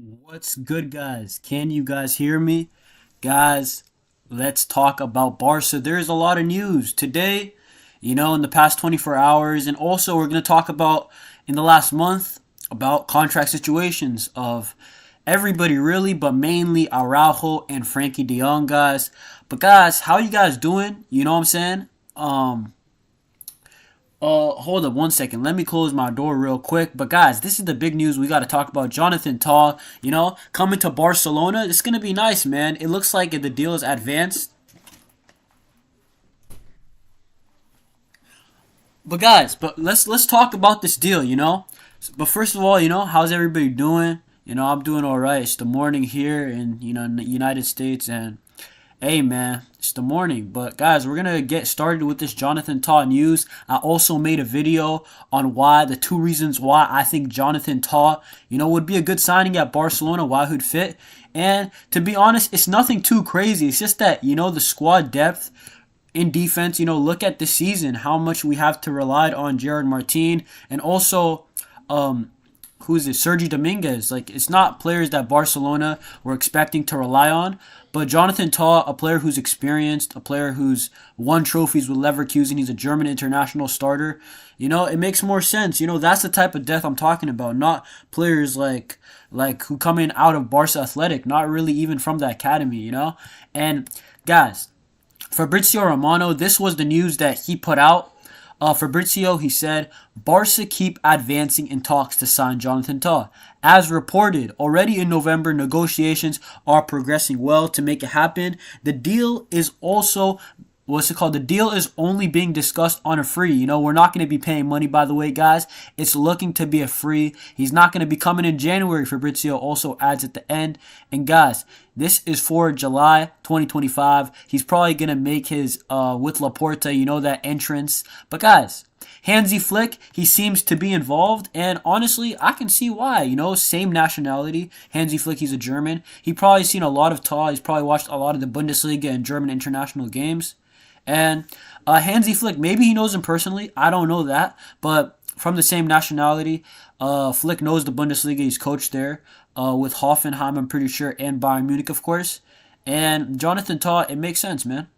What's good, guys? Can you guys hear me? Guys, let's talk about Barca. There's a lot of news today, in the past 24 hours. And also, we're going to talk about in the last month about contract situations of everybody, really, but mainly Araujo and Frenkie de Jong, guys. But, guys, how you guys doing? You know what I'm saying? Hold up one second. Let me close my door real quick. But guys, this is the big news we got to talk about. Jonathan TAH, coming to Barcelona. It's gonna be nice, man. It looks like the deal is advanced. But guys, let's talk about this deal. But first of all, how's everybody doing? I'm doing all right. It's the morning here in the United States, and hey man, it's the morning. But guys, we're gonna get started with this Jonathan TAH news. I also made a video on the two reasons why I think Jonathan TAH, would be a good signing at Barcelona, why he'd fit. And to be honest, it's nothing too crazy. It's just that, the squad depth in defense, look at this season, how much we have to rely on Gerard Martin and also who is it? Sergi Dominguez. Like, it's not players that Barcelona were expecting to rely on. But Jonathan TAH, a player who's experienced, a player who's won trophies with Leverkusen, he's a German international starter. It makes more sense. That's the type of depth I'm talking about. Not players like who come in out of Barca Athletic, not really even from the academy. And guys, Fabrizio Romano, this was the news that he put out. Fabrizio, he said, Barca keep advancing in talks to sign Jonathan TAH. As reported, already in November, negotiations are progressing well to make it happen. The deal is also what's it called? The deal is only being discussed on a free. We're not going to be paying money, by the way, guys. It's looking to be a free. He's not going to be coming in January, Fabrizio also adds at the end. And guys, this is for July 2025. He's probably going to make his, with Laporta, that entrance. But guys, Hansi Flick, he seems to be involved, and honestly, I can see why. Same nationality. Hansi Flick, he's a German. He probably seen a lot of TAH. He's probably watched a lot of the Bundesliga and German international games. And Hansi Flick, maybe he knows him personally. I don't know that. But from the same nationality, Flick knows the Bundesliga. He's coached there with Hoffenheim, I'm pretty sure, and Bayern Munich, of course. And Jonathan TAH, it makes sense, man.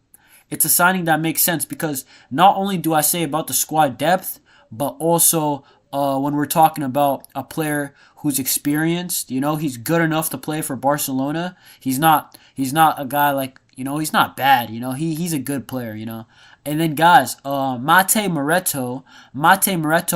It's a signing that makes sense because not only do I say about the squad depth, but also when we're talking about a player who's experienced, he's good enough to play for Barcelona. He's not a guy like, he's not bad, he's a good player. And then guys, Mate Moreto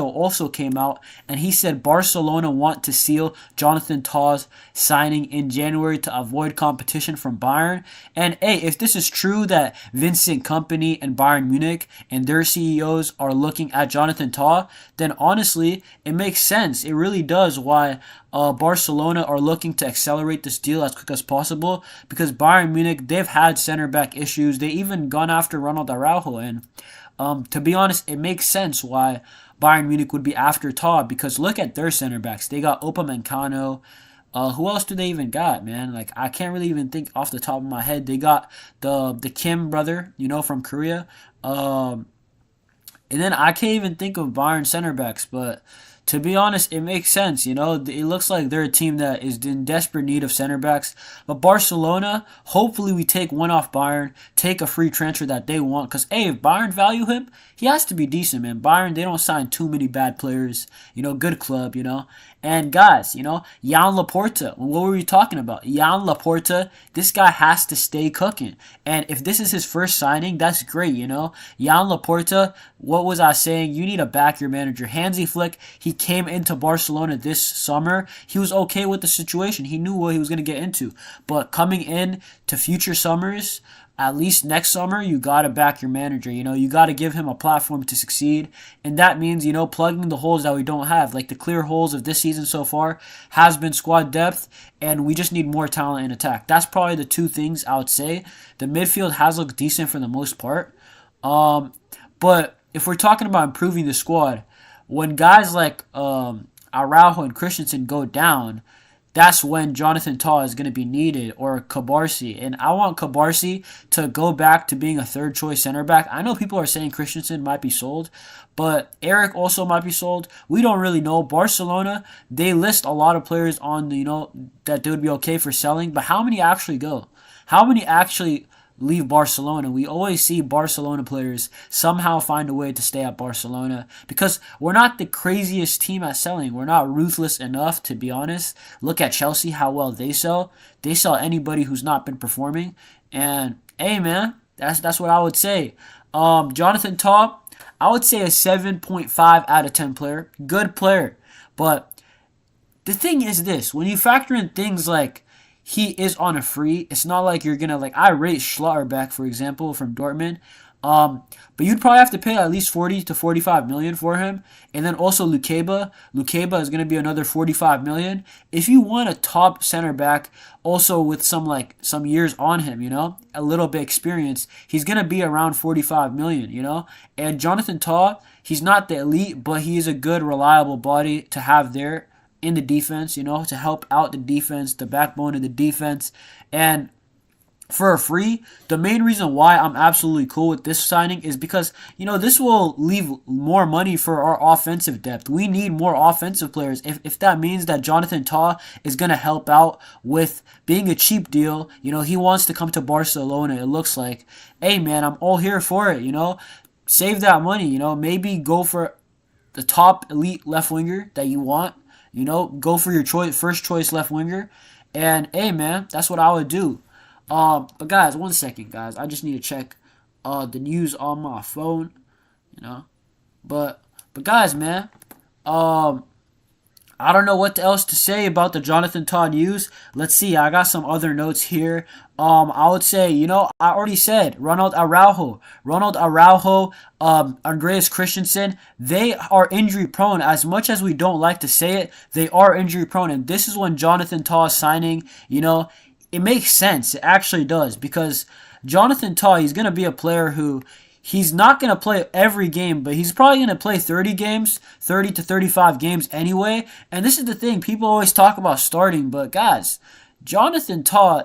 also came out and he said Barcelona want to seal Jonathan TAH's signing in January to avoid competition from Bayern. And hey, if this is true that Vincent Kompany and Bayern Munich and their CEOs are looking at Jonathan TAH, then honestly, it makes sense. It really does why Barcelona are looking to accelerate this deal as quick as possible because Bayern Munich, they've had center back issues. They even gone after Ronald Araujo. And to be honest, it makes sense why Bayern Munich would be after TAH because look at their center backs. They got Upamecano. Who else do they even got, man? Like, I can't really even think off the top of my head. They got the Kim brother, from Korea. And then I can't even think of Bayern center backs, but to be honest, it makes sense. It looks like they're a team that is in desperate need of center backs. But Barcelona, hopefully we take one off Bayern, take a free transfer that they want. Because, hey, if Bayern value him, he has to be decent, man. Bayern, they don't sign too many bad players. Good club. And guys, Jan Laporta, what were we talking about? Jan Laporta, this guy has to stay cooking. And if this is his first signing, that's great, Jan Laporta, what was I saying? You need to back your manager. Hansi Flick, he came into Barcelona this summer. He was okay with the situation. He knew what he was going to get into. But coming in to future summers, at least next summer, you got to back your manager. You got to give him a platform to succeed. And that means, plugging the holes that we don't have. Like the clear holes of this season so far has been squad depth, and we just need more talent in attack. That's probably the two things I would say. The midfield has looked decent for the most part. But if we're talking about improving the squad, when guys like Araujo and Christensen go down, that's when Jonathan Tah is going to be needed, or Cabarsi. And I want Cabarsi to go back to being a third choice center back. I know people are saying Christensen might be sold, but Eric also might be sold. We don't really know. Barcelona, they list a lot of players on the, that they would be okay for selling, but how many actually go? How many actually leave Barcelona? We always see Barcelona players somehow find a way to stay at Barcelona because we're not the craziest team at selling. We're not ruthless enough, to be honest. Look at Chelsea, how well they sell. They sell anybody who's not been performing. And hey, man, that's what I would say. Jonathan Tah, I would say a 7.5 out of 10 player. Good player. But the thing is this, when you factor in things like he is on a free, it's not like you're gonna, like, I rate Schlotterbeck, for example, from Dortmund. But you'd probably have to pay at least 40 to 45 million for him. And then also Lukeba is gonna be another 45 million. If you want a top center back, also with some years on him, a little bit experience, he's gonna be around 45 million, And Jonathan Tah, he's not the elite, but he is a good, reliable body to have there in the defense, to help out the defense, the backbone of the defense. And for a free, the main reason why I'm absolutely cool with this signing is because, this will leave more money for our offensive depth. We need more offensive players. If that means that Jonathan Tah is going to help out with being a cheap deal, he wants to come to Barcelona, it looks like. Hey, man, I'm all here for it, Save that money, maybe go for the top elite left winger that you want. Go for your first choice left winger. And, hey, man, that's what I would do. But, guys, 1 second, guys. I just need to check the news on my phone, But guys, man, I don't know what else to say about the Jonathan Tah news. Let's see. I got some other notes here. I would say, I already said Ronald Araujo, Andreas Christensen, they are injury prone. As much as we don't like to say it, they are injury prone. And this is when Jonathan Tah signing, it makes sense. It actually does. Because Jonathan Tah, he's going to be a player who, he's not going to play every game, but he's probably going to play 30 to 35 games anyway. And this is the thing. People always talk about starting, but guys, Jonathan Tah,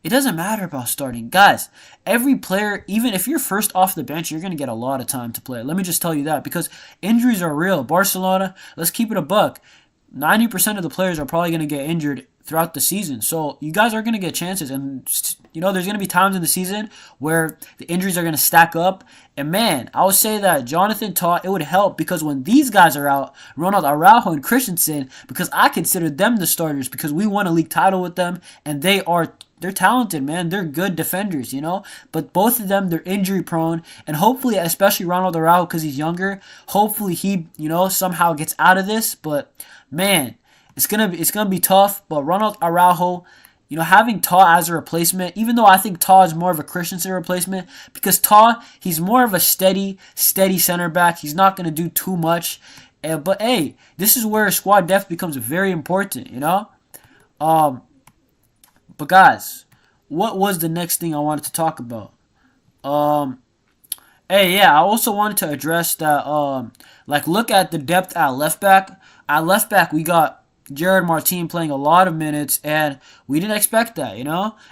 it doesn't matter about starting. Guys, every player, even if you're first off the bench, you're going to get a lot of time to play. Let me just tell you that, because injuries are real. Barcelona, let's keep it a buck. 90% of the players are probably going to get injured throughout the season. So you guys are going to get chances. And, there's going to be times in the season where the injuries are going to stack up. And, man, I would say that Jonathan Tah, it would help because when these guys are out, Ronald Araujo and Christensen, because I consider them the starters because we won a league title with them, and they're talented, man. They're good defenders, But both of them, they're injury prone. And hopefully, especially Ronald Araujo because he's younger, hopefully he, somehow gets out of this. But, man, it's gonna be tough. But Ronald Araujo, having Tah as a replacement, even though I think Tah is more of a Christensen replacement, because Tah, he's more of a steady center back. He's not gonna do too much. But hey, this is where squad depth becomes very important, But guys, what was the next thing I wanted to talk about? Hey, yeah, I also wanted to address that. Look at the depth at left back. At left back, we got Gerard Martin playing a lot of minutes, and we didn't expect that,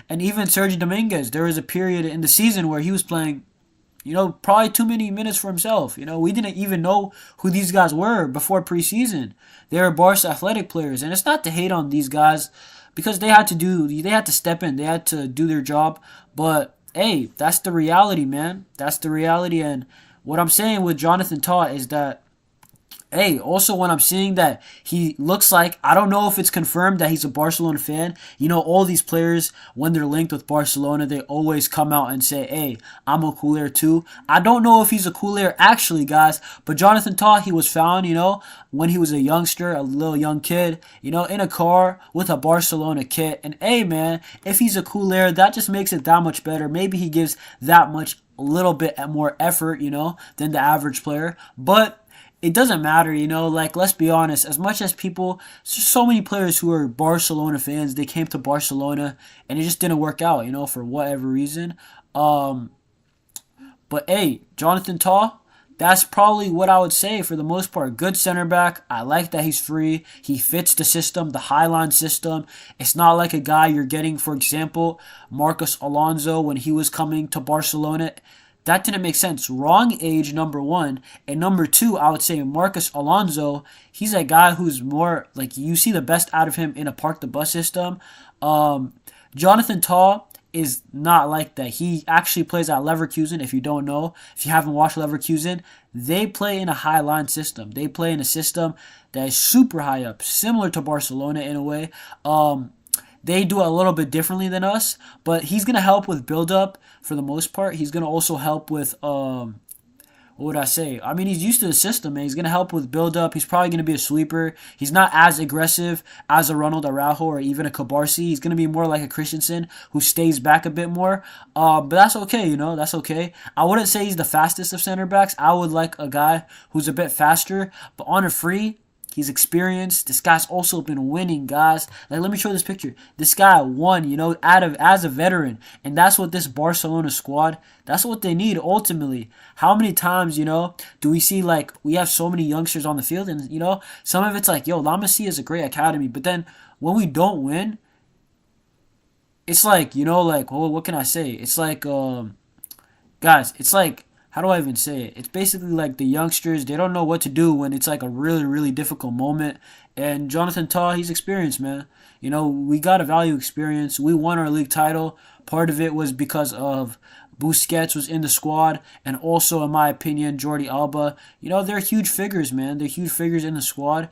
And even Sergio Dominguez, there was a period in the season where he was playing, probably too many minutes for himself. We didn't even know who these guys were before preseason. They were Barca Athletic players, and it's not to hate on these guys because they had to step in, they had to do their job. But hey, that's the reality, man. That's the reality. And what I'm saying with Jonathan Tah is that, hey, also when I'm seeing that he looks like, I don't know if it's confirmed that he's a Barcelona fan. All these players, when they're linked with Barcelona, they always come out and say, hey, I'm a Cooler too. I don't know if he's a Cooler actually, guys, but Jonathan Tah, he was found, when he was a youngster, a little young kid, in a car with a Barcelona kit. And hey, man, if he's a Cooler, that just makes it that much better. Maybe he gives that much, a little bit more effort, than the average player. But it doesn't matter, let's be honest. As much as there's just so many players who are Barcelona fans, they came to Barcelona and it just didn't work out, for whatever reason. But hey, Jonathan Tah, that's probably what I would say for the most part. Good center back. I like that he's free. He fits the system, the Highline system. It's not like a guy you're getting, for example, Marcos Alonso when he was coming to Barcelona. That didn't make sense. Wrong age, number one. And number two, I would say Marcos Alonso, he's a guy who's more, like, you see the best out of him in a park the bus system. Jonathan Tah is not like that. He actually plays at Leverkusen, if you don't know. If you haven't watched Leverkusen, they play in a high line system. They play in a system that is super high up, similar to Barcelona in a way. They do it a little bit differently than us, but he's going to help with build-up for the most part. He's going to also help with, what would I say? I mean, he's used to the system, man. He's going to help with build-up. He's probably going to be a sweeper. He's not as aggressive as a Ronald Araujo or even a Cabarsi. He's going to be more like a Christensen who stays back a bit more. But that's okay, you know. That's okay. I wouldn't say he's the fastest of center backs. I would like a guy who's a bit faster. But on a free, he's experienced. This guy's also been winning, guys. Like, let me show this picture. This guy won, you know, as a veteran. And that's what this Barcelona squad, that's what they need ultimately. How many times, you know, do we see, like, we have so many youngsters on the field, and, you know, some of it's like, yo, La Masia is a great academy. But then when we don't win, it's like, you know, like, well, what can I say? It's like, guys, it's like, how do I even say it? It's basically like the youngsters, they don't know what to do when it's like a really, really difficult moment. And Jonathan Tah, he's experienced, man. You know, we got to value experience. We won our league title. Part of it was because of Busquets was in the squad, and also, in my opinion, Jordi Alba. You know, they're huge figures, man. They're huge figures in the squad.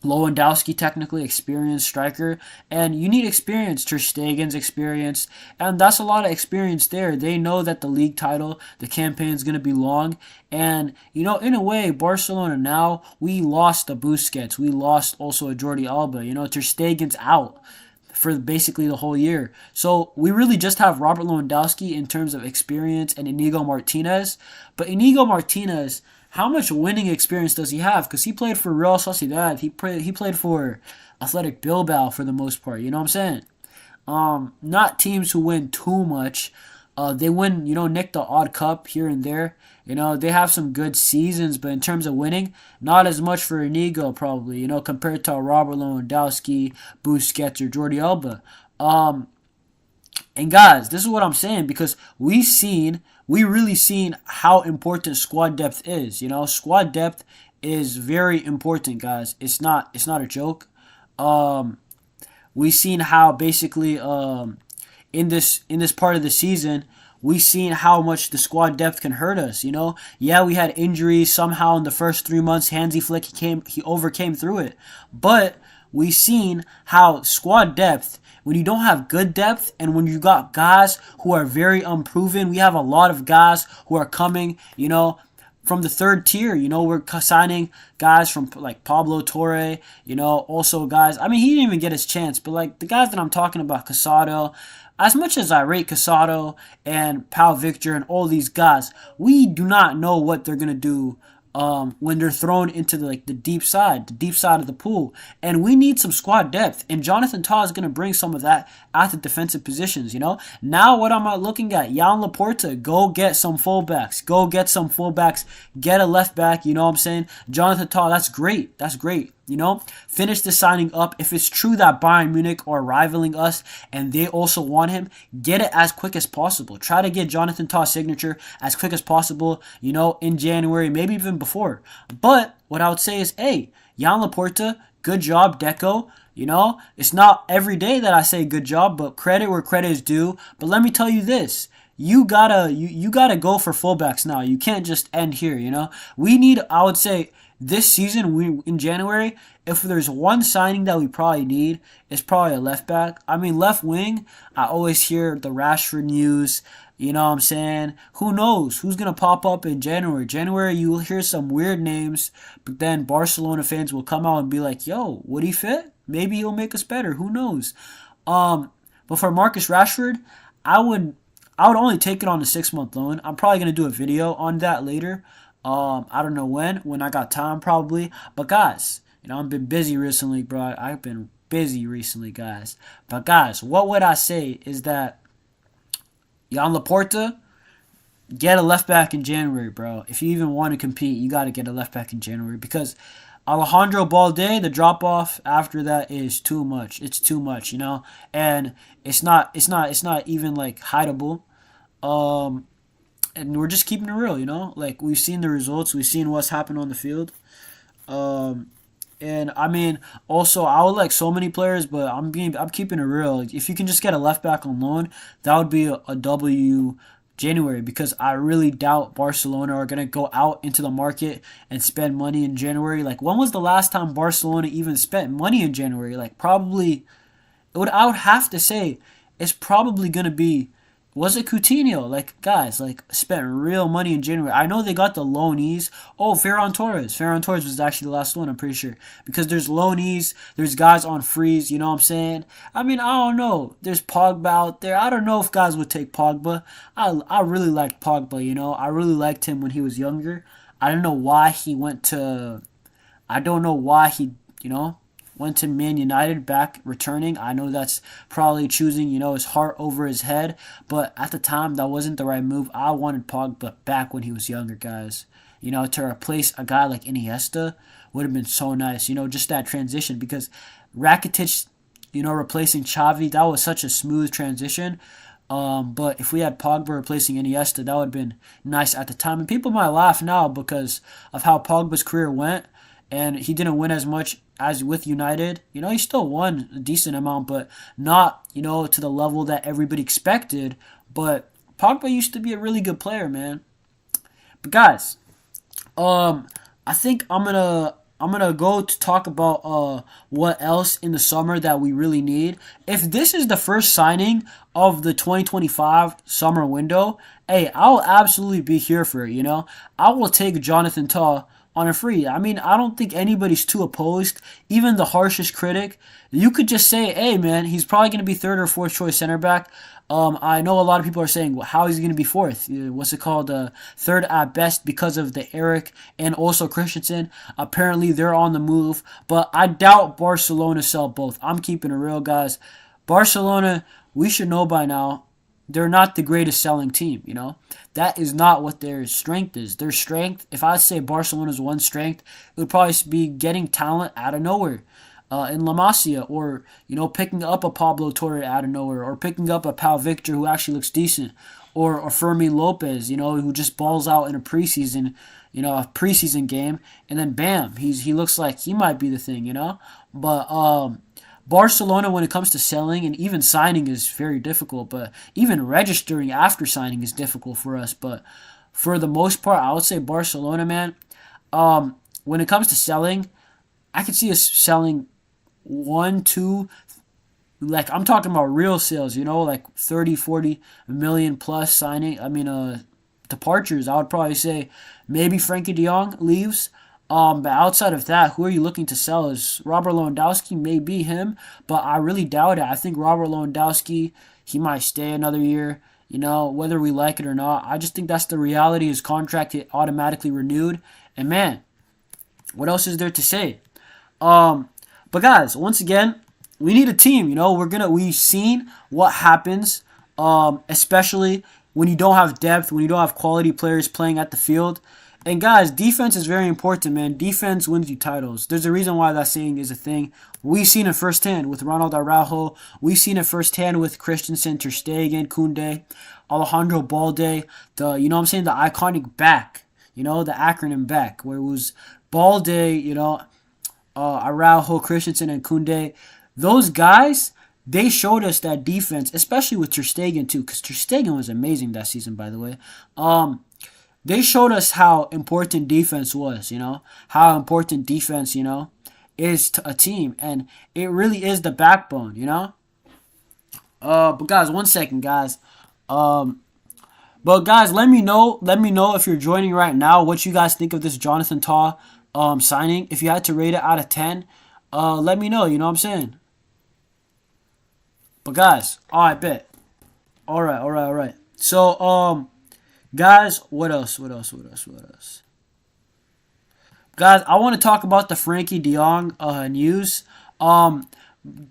Lewandowski, technically experienced striker, and you need experience. Ter Stegen's experienced, and that's a lot of experience there. They know that the league title, the campaign is going to be long, and, you know, in a way, Barcelona now, we lost a Busquets. We lost also a Jordi Alba. You know, Ter Stegen's out for basically the whole year. So we really just have Robert Lewandowski in terms of experience and Inigo Martinez, but Inigo Martinez, how much winning experience does he have? Because he played for Real Sociedad. He played for Athletic Bilbao for the most part. You know what I'm saying? Not teams who win too much. They win, you know, nick the odd cup here and there. You know, they have some good seasons, but in terms of winning, not as much for Inigo probably, you know, compared to Robert Lewandowski, Busquets, or Jordi Alba. And guys, this is what I'm saying, because we really seen how important squad depth is. You know, squad depth is very important, guys. It's not a joke. We seen how basically in this part of the season, we seen how much the squad depth can hurt us. You know, yeah, we had injuries somehow in the first 3 months. Hansi Flick, he overcame through it, but we seen how squad depth, when you don't have good depth and when you got guys who are very unproven, we have a lot of guys who are coming, you know, from the third tier. You know, we're signing guys from like Pablo Torre, you know, also guys, I mean, he didn't even get his chance, but like the guys that I'm talking about, Casado, as much as I rate Casado and Pau Victor and all these guys, we do not know what they're going to do when they're thrown into the deep side of the pool. And we need some squad depth. And Jonathan Tah is going to bring some of that at the defensive positions, you know. Now what am I looking at? Jan Laporta, go get some fullbacks. Get a left back, you know what I'm saying? Jonathan Tah, that's great. You know, finish the signing up. If it's true that Bayern Munich are rivaling us and they also want him, get it as quick as possible. Try to get Jonathan Tah's signature as quick as possible, you know, in January, maybe even before. But what I would say is, hey, Jan Laporta, good job, Deco. You know, it's not every day that I say good job, but credit where credit is due. But let me tell you this. You gotta go for fullbacks now. You can't just end here, you know. We need, I would say, this season, in January, if there's one signing that we probably need, it's probably a left back. I mean, left wing, I always hear the Rashford news. You know what I'm saying? Who knows? Who's going to pop up in January? January, you will hear some weird names, but then Barcelona fans will come out and be like, yo, would he fit? Maybe he'll make us better. Who knows? But for Marcus Rashford, I would only take it on a 6-month loan. I'm probably going to do a video on that later. I don't know when I got time probably. But guys, you know, I've been busy recently, bro. I've been busy recently, guys. But guys, what would I say is that Jan Laporta, get a left back in January, bro. If you even want to compete, you got to get a left back in January because Alejandro Balde, the drop off after that is too much. It's too much, and it's not even like hideable. Um, and we're just keeping it real, Like we've seen the results, we've seen what's happened on the field. Um, and I mean, also I would like so many players, but I'm keeping it real. If you can just get a left back on loan, that would be a W January because I really doubt Barcelona are gonna go out into the market and spend money in January. Like when was the last time Barcelona even spent money in January? Like probably I would have to say it's probably gonna be was it Coutinho? Like guys, like spent real money in January. I know they got the loanees. Oh, Ferran Torres. Ferran Torres was actually the last one. I'm pretty sure because there's loanees, there's guys on freeze. You know what I'm saying? I mean, I don't know. There's Pogba out there. I don't know if guys would take Pogba. I really liked Pogba. I really liked him when he was younger. I don't know why he went to. I don't know why he went to Man United back returning. I know that's probably choosing, his heart over his head, but at the time that wasn't the right move. I wanted Pogba back when he was younger, guys. To replace a guy like Iniesta would have been so nice, just that transition because Rakitic, replacing Xavi, that was such a smooth transition. But if we had Pogba replacing Iniesta, that would have been nice at the time. And people might laugh now because of how Pogba's career went, and he didn't win as much as with United. He still won a decent amount, but not, to the level that everybody expected. But Pogba used to be a really good player, man. But guys, I think I'm gonna go to talk about what else in the summer that we really need. If this is the first signing of the 2025 summer window, hey, I'll absolutely be here for it. I will take Jonathan Tah on a free. I mean, I don't think anybody's too opposed. Even the harshest critic, you could just say, hey, man, he's probably going to be third or fourth choice center back. I know a lot of people are saying, well, how is he going to be fourth? What's it called? Third at best because of the Eric and also Christensen. Apparently, they're on the move, but I doubt Barcelona sell both. I'm keeping it real, guys. Barcelona, we should know by now, they're not the greatest selling team, That is not what their strength is. Their strength, if I say Barcelona's one strength, it would probably be getting talent out of nowhere. In La Masia, or picking up a Pablo Torre out of nowhere, or picking up a Pau Victor who actually looks decent, or Fermin Lopez, who just balls out in a preseason game, and then bam, he looks like he might be the thing, But Barcelona, when it comes to selling and even signing, is very difficult. But even registering after signing is difficult for us. But for the most part, I would say Barcelona, man. When it comes to selling, I could see us selling 1, 2, like I'm talking about real sales, like 30, 40 million plus signing. I mean, departures. I would probably say maybe Frenkie de Jong leaves. But outside of that, who are you looking to sell? Is Robert Lewandowski? Maybe him, but I really doubt it. I think Robert Lewandowski, he might stay another year, whether we like it or not. I just think that's the reality. His contract get automatically renewed. And man, what else is there to say? But guys, once again, we need a team. We've seen what happens, especially when you don't have depth, when you don't have quality players playing at the field. And guys, defense is very important, man. Defense wins you titles. There's a reason why that saying is a thing. We've seen it firsthand with Ronald Araujo. We've seen it firsthand with Christensen, Ter Stegen, Koundé, Alejandro Balde. The iconic back. The acronym back, where it was Balde, Araujo, Christensen, and Koundé. Those guys, they showed us that defense, especially with Ter Stegen too, because Ter Stegen was amazing that season, by the way. They showed us how important defense was, how important defense, is to a team. And it really is the backbone, But guys, 1 second, guys. But guys, let me know if you're joining right now, what you guys think of this Jonathan Tah signing. If you had to rate it out of 10, let me know, you know what I'm saying? But guys, alright, bet. Alright. So, guys, what else? Guys, I want to talk about the Frenkie de Jong news.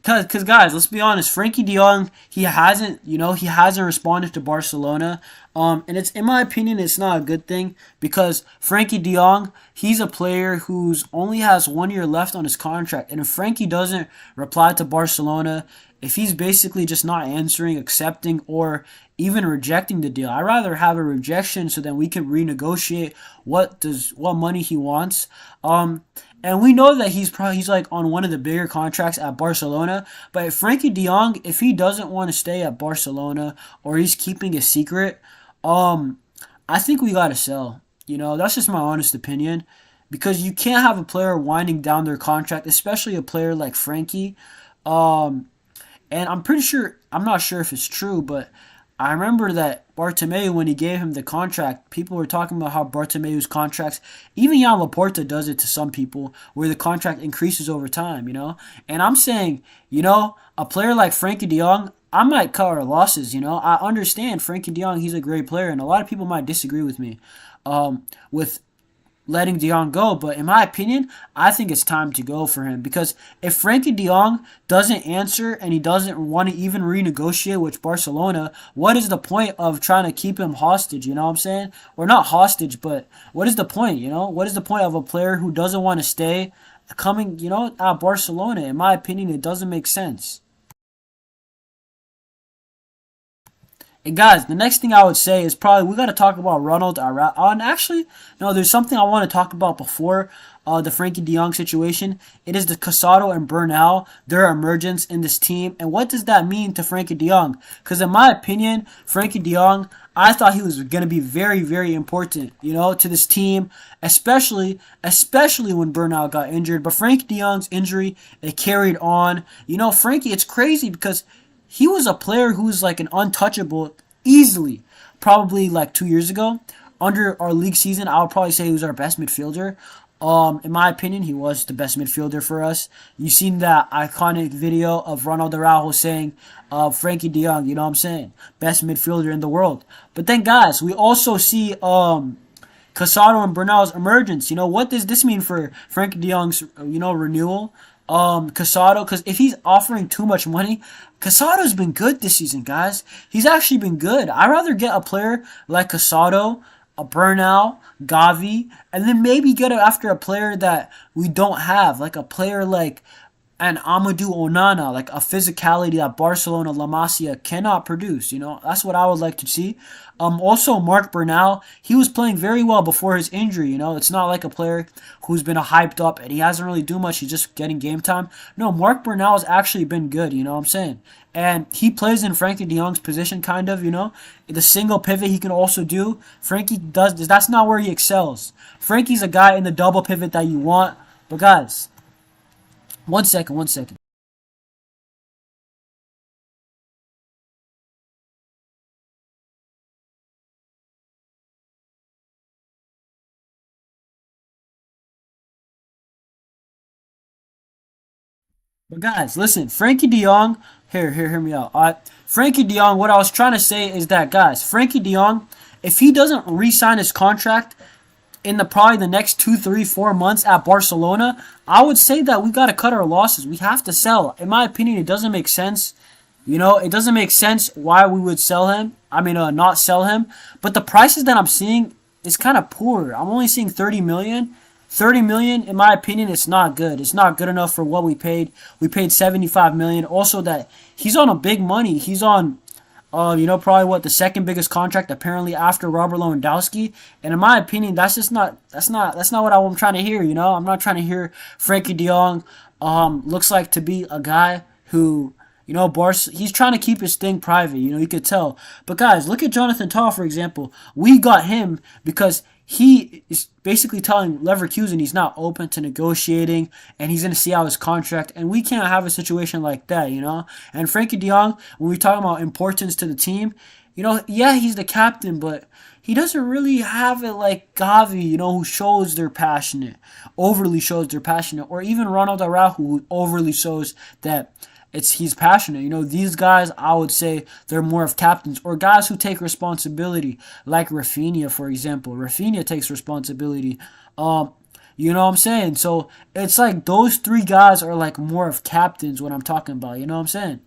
Cause guys, let's be honest. Frankie De Jong, he hasn't responded to Barcelona. And it's in my opinion, it's not a good thing because Frankie De Jong, he's a player who's only has 1 year left on his contract, and if Frankie doesn't reply to Barcelona, if he's basically just not answering, accepting, or even rejecting the deal, I'd rather have a rejection so then we can renegotiate what money he wants. And we know that he's like on one of the bigger contracts at Barcelona. But if Frankie De Jong, if he doesn't want to stay at Barcelona or he's keeping a secret, um, I think we gotta sell. That's just my honest opinion. Because you can't have a player winding down their contract, especially a player like Frankie. Um, and I'm not sure if it's true, but I remember that Bartomeu, when he gave him the contract, people were talking about how Bartomeu's contracts, even Jan Laporta does it to some people, where the contract increases over time. And I'm saying, a player like Frankie De Jong, I might cut our losses. I understand Frankie De Jong, he's a great player, and a lot of people might disagree with me with letting De Jong go, but in my opinion, I think it's time to go for him because if Frankie De Jong doesn't answer and he doesn't want to even renegotiate with Barcelona, what is the point of trying to keep him hostage? You know what I'm saying? Or not hostage, but what is the point? What is the point of a player who doesn't want to stay coming, at Barcelona? In my opinion, it doesn't make sense. And guys, the next thing I would say is probably we got to talk about Ronald Araujo. And actually, no, there's something I want to talk about before the Frankie De Jong situation. It is the Casado and Bernal, their emergence in this team. And what does that mean to Frankie De Jong? Because in my opinion, Frankie De Jong, I thought he was going to be very, very important, to this team, especially when Bernal got injured. But Frankie De Jong's injury, it carried on. Frankie, it's crazy because he was a player who was like an untouchable easily, probably like 2 years ago. Under our league season, I would probably say he was our best midfielder. In my opinion, he was the best midfielder for us. You've seen that iconic video of Ronald Araujo saying, Frankie De Jong, you know what I'm saying? Best midfielder in the world. But then, guys, we also see Casado and Bernal's emergence. What does this mean for Frankie De Jong's, renewal? Casado, because if he's offering too much money, Casado's been good this season, guys. He's actually been good. I'd rather get a player like Casado, a Bernal, Gavi, and then maybe get after a player that we don't have, like a player like and Amadou Onana, like a physicality that Barcelona La Masia cannot produce. That's what I would like to see. Also, Marc Bernal, he was playing very well before his injury. It's not like a player who's been hyped up and he hasn't really do much. He's just getting game time. No, Marc Bernal has actually been good. You know what I'm saying? And he plays in Frankie De Jong's position, kind of. The single pivot he can also do. Frankie does. That's not where he excels. Frankie's a guy in the double pivot that you want. But guys, one second. But guys, listen, Frankie De Jong, hear me out. All right, Frankie De Jong. What I was trying to say is that, guys, Frankie De Jong, if he doesn't re-sign his contract in the probably the next 2, 3, 4 months at Barcelona, I would say that we got to cut our losses. We have to sell. In my opinion, it doesn't make sense. It doesn't make sense why we would sell him. I mean, not sell him. But the prices that I'm seeing is kind of poor. I'm only seeing 30 million. 30 million, in my opinion, it's not good. It's not good enough for what we paid. We paid 75 million. Also, that he's on a big money. He's on, probably what the second biggest contract apparently after Robert Lewandowski. And in my opinion, that's not what I'm trying to hear. I'm not trying to hear Frankie De Jong looks like to be a guy who. He's trying to keep his thing private. You could tell. But guys, look at Jonathan Tah, for example. We got him because he is basically telling Leverkusen he's not open to negotiating and he's going to see out his contract. And we can't have a situation like that, And Frankie De Jong, when we talk about importance to the team, yeah, he's the captain, but he doesn't really have it like Gavi, who shows they're passionate, overly shows they're passionate, or even Ronald Araujo, who overly shows that he's passionate. These guys, I would say they're more of captains or guys who take responsibility, like Rafinha, for example. Rafinha takes responsibility. You know what I'm saying? So it's like those three guys are like more of captains what I'm talking about. You know what I'm saying?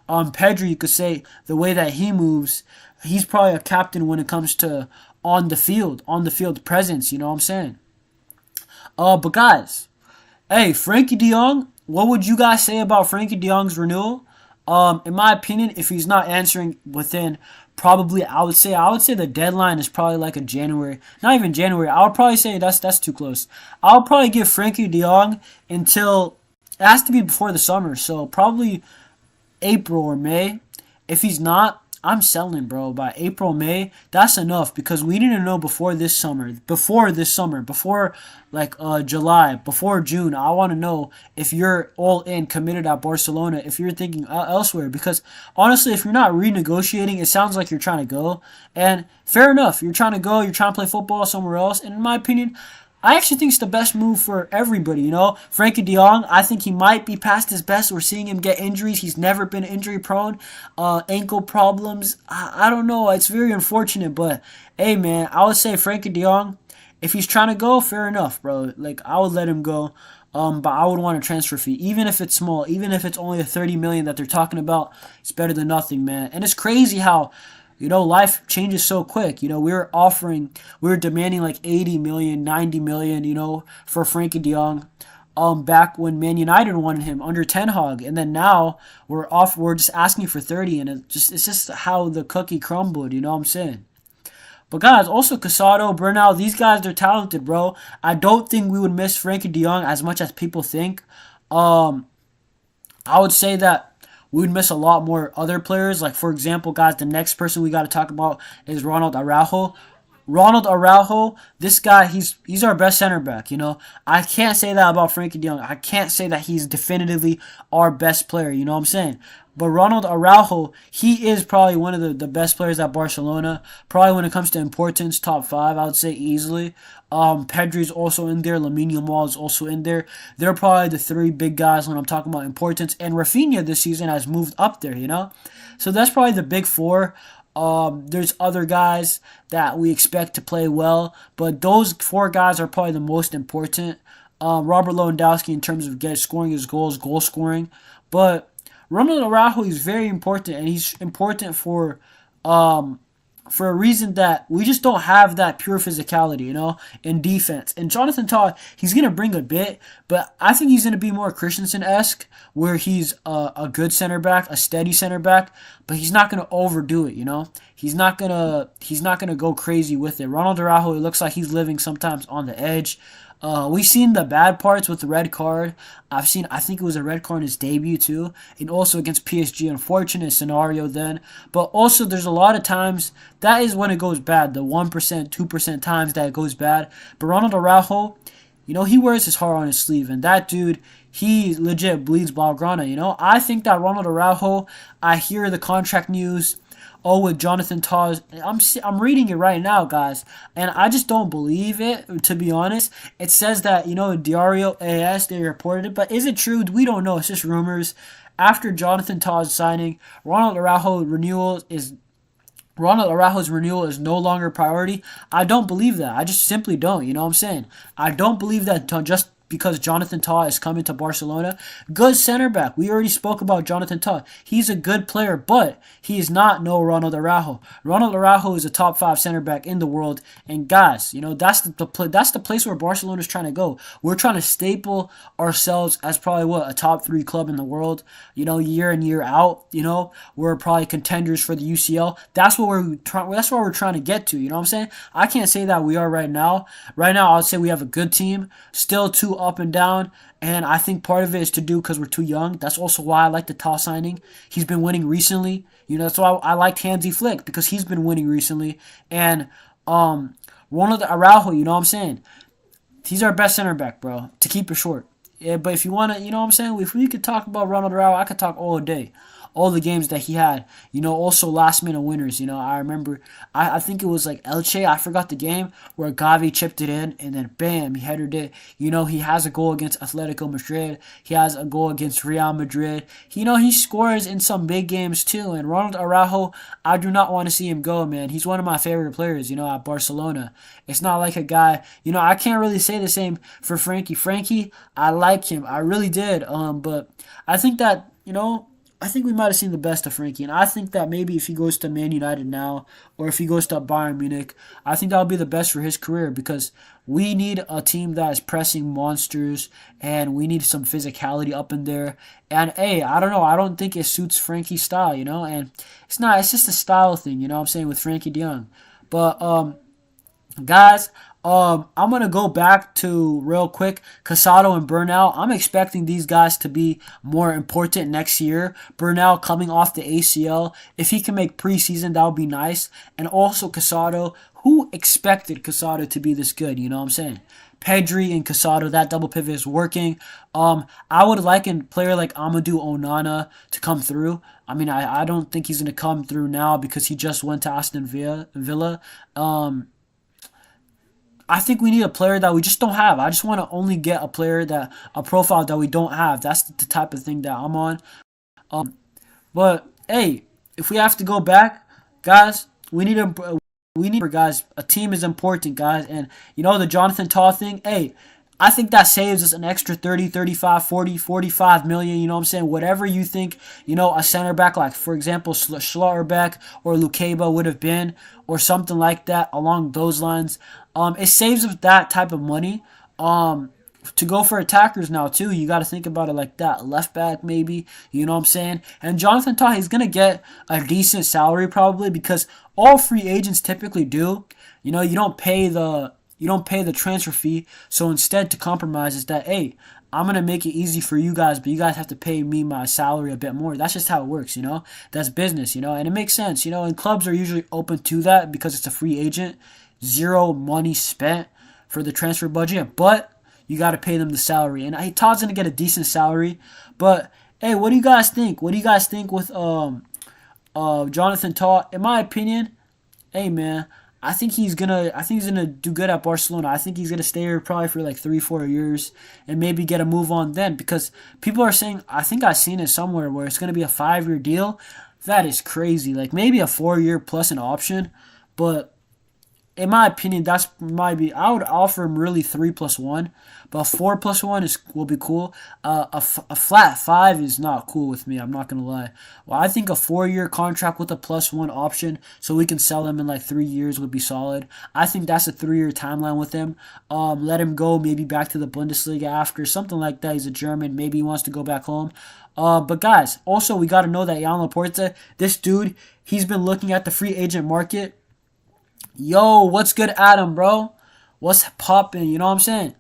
Pedri, you could say the way that he moves, he's probably a captain when it comes to on the field presence. You know what I'm saying? But guys, hey, Frankie De Jong, what would you guys say about Frankie De Jong's renewal? In my opinion, if he's not answering within probably, I would say the deadline is probably like a January, not even January. I would probably say that's too close. I'll probably give Frankie De Jong until it has to be before the summer, so probably April or May. If he's not, I'm selling, bro. By April, May, that's enough because we need to know before like July, before June. I want to know if you're all in, committed at Barcelona, if you're thinking elsewhere. Because honestly, if you're not renegotiating, it sounds like you're trying to go. And fair enough, you're trying to go, you're trying to play football somewhere else. And in my opinion, I actually think it's the best move for everybody, you know? Frankie De Jong, I think he might be past his best. We're seeing him get injuries. He's never been injury prone. Ankle problems. I don't know. It's very unfortunate, but hey, man, I would say Frankie De Jong, if he's trying to go, fair enough, bro. Like, I would let him go. But I would want a transfer fee, even if it's small, even if it's only a 30 million that they're talking about. It's better than nothing, man. And it's crazy how life changes so quick. We were demanding like 80 million, 90 million, for Frankie De Jong. Back when Man United wanted him under Ten Hag, and then now we're just asking for 30, and it's just how the cookie crumbled. You know what I'm saying? But guys, also Casado, Bernal, these guys are talented, bro. I don't think we would miss Frankie De Jong as much as people think. Um, I would say that we would miss a lot more other players. Like, for example, guys, the next person we got to talk about is Ronald Araujo. Ronald Araujo, this guy, he's our best center back, I can't say that about Frenkie de Jong. I can't say that he's definitively our best player, you know what I'm saying? But Ronald Araujo, he is probably one of the best players at Barcelona. Probably when it comes to importance, top 5, I would say easily. Pedri's also in there. Lamine Yamal is also in there. They're probably the 3 big guys when I'm talking about importance. And Rafinha this season has moved up there. So that's probably the big 4. There's other guys that we expect to play well, but those 4 guys are probably the most important. Robert Lewandowski in terms of scoring his goals, goal scoring, but Ronald Araujo is very important, and he's important for a reason that we just don't have that pure physicality, in defense. And Jonathan Tah, he's going to bring a bit, but I think he's going to be more Christensen-esque, where he's a good center back, a steady center back, but he's not going to overdo it, He's not going to go crazy with it. Ronald Araujo, it looks like he's living sometimes on the edge. We've seen the bad parts with the red card. I think it was a red card in his debut too, and also against PSG. Unfortunate scenario then. But also there's a lot of times that is when it goes bad. The 1%, 2% times that it goes bad. But Ronald Araujo, he wears his heart on his sleeve, and that dude, he legit bleeds Blaugrana. I think that Ronald Araujo, I hear the contract news. Oh, with Jonathan Tah, I'm reading it right now, guys, and I just don't believe it, to be honest. It says that, Diario AS, they reported it, but is it true? We don't know. It's just rumors. After Jonathan Tah's signing, Ronald Araujo's renewal is no longer a priority. I don't believe that. I just simply don't, you know what I'm saying? I don't believe that just because Jonathan Tah is coming to Barcelona. Good center back. We already spoke about Jonathan Tah. He's a good player, but he is not no Ronald Araujo. Ronald Araujo is a top 5 center back in the world. And guys, that's the place where Barcelona is trying to go. We're trying to staple ourselves as probably a top 3 club in the world. Year in, year out. We're probably contenders for the UCL. That's what we're trying to get to. You know what I'm saying? I can't say that we are right now. Right now, I would say we have a good team. Still too up and down, and I think part of it is to do because we're too young. That's also why I like the TAH signing. He's been winning recently. That's why I liked Hansi Flick, because he's been winning recently. And Ronald Araujo, you know what I'm saying? He's our best center back, bro, to keep it short. Yeah, but if you want to, you know what I'm saying? If we could talk about Ronald Araujo, I could talk all day. all the games that he had. Also last minute winners. I remember, I think it was like Elche, I forgot the game, where Gavi chipped it in and then bam, he headed it. He has a goal against Atletico Madrid. He has a goal against Real Madrid. He scores in some big games too. And Ronald Araujo, I do not want to see him go, man. He's one of my favorite players, at Barcelona. It's not like a guy, I can't really say the same for Frenkie. Frenkie, I like him. I really did. But I think that, I think we might have seen the best of Frenkie. And I think that maybe if he goes to Man United now, or if he goes to Bayern Munich, I think that would be the best for his career, because we need a team that is pressing monsters, and we need some physicality up in there. And hey, I don't know. I don't think it suits Frankie's style, and it's just a style thing, what I'm saying, with Frankie de Jong. But, guys, I'm going to go back to real quick Casado and Bernal. I'm expecting these guys to be more important next year. Bernal coming off the ACL. If he can make preseason, that would be nice. And also Casado. Who expected Casado to be this good? You know what I'm saying? Pedri and Casado, that double pivot is working. I would like a player like Amadou Onana to come through. I mean, I don't think he's going to come through now because he just went to Aston Villa. I think we need a player that we just don't have. I just want to only get a profile that we don't have. That's the type of thing that I'm on. But hey, if we have to go back, guys, we need a team is important, guys. And the Jonathan Tah thing, hey, I think that saves us an extra 30, 35, 40, 45 million, you know what I'm saying? Whatever you think, a center back, like, for example, Schlotterbeck or Lukeba would have been, or something like that along those lines. It saves us that type of money. To go for attackers now, too, you got to think about it like that. Left back, maybe, you know what I'm saying? And Jonathan Tah, he's going to get a decent salary probably, because all free agents typically do. You don't pay the transfer fee. So instead, to compromise is that, hey, I'm going to make it easy for you guys, but you guys have to pay me my salary a bit more. That's just how it works, That's business, and it makes sense, and clubs are usually open to that because it's a free agent. Zero money spent for the transfer budget, but you got to pay them the salary. And hey, Todd's going to get a decent salary. But hey, what do you guys think? What do you guys think with Jonathan Tah? In my opinion, hey man, I think he's gonna do good at Barcelona. I think he's gonna stay here probably for like 3-4 years and maybe get a move on then, because people are saying, I think I've seen it somewhere where it's gonna be a 5-year deal. That is crazy. Like maybe a 4-year plus an option, but in my opinion, I would offer him really 3+1, but 4+1 will be cool. A flat 5 is not cool with me. I'm not gonna lie. Well, I think a 4-year contract with a +1 option, so we can sell him in like 3 years, would be solid. I think that's a 3-year timeline with him. Let him go maybe back to the Bundesliga after, something like that. He's a German. Maybe he wants to go back home. But guys, also we got to know that Jan Laporta, this dude, he's been looking at the free agent market. Yo, what's good, Adam, bro? What's poppin'? You know what I'm saying?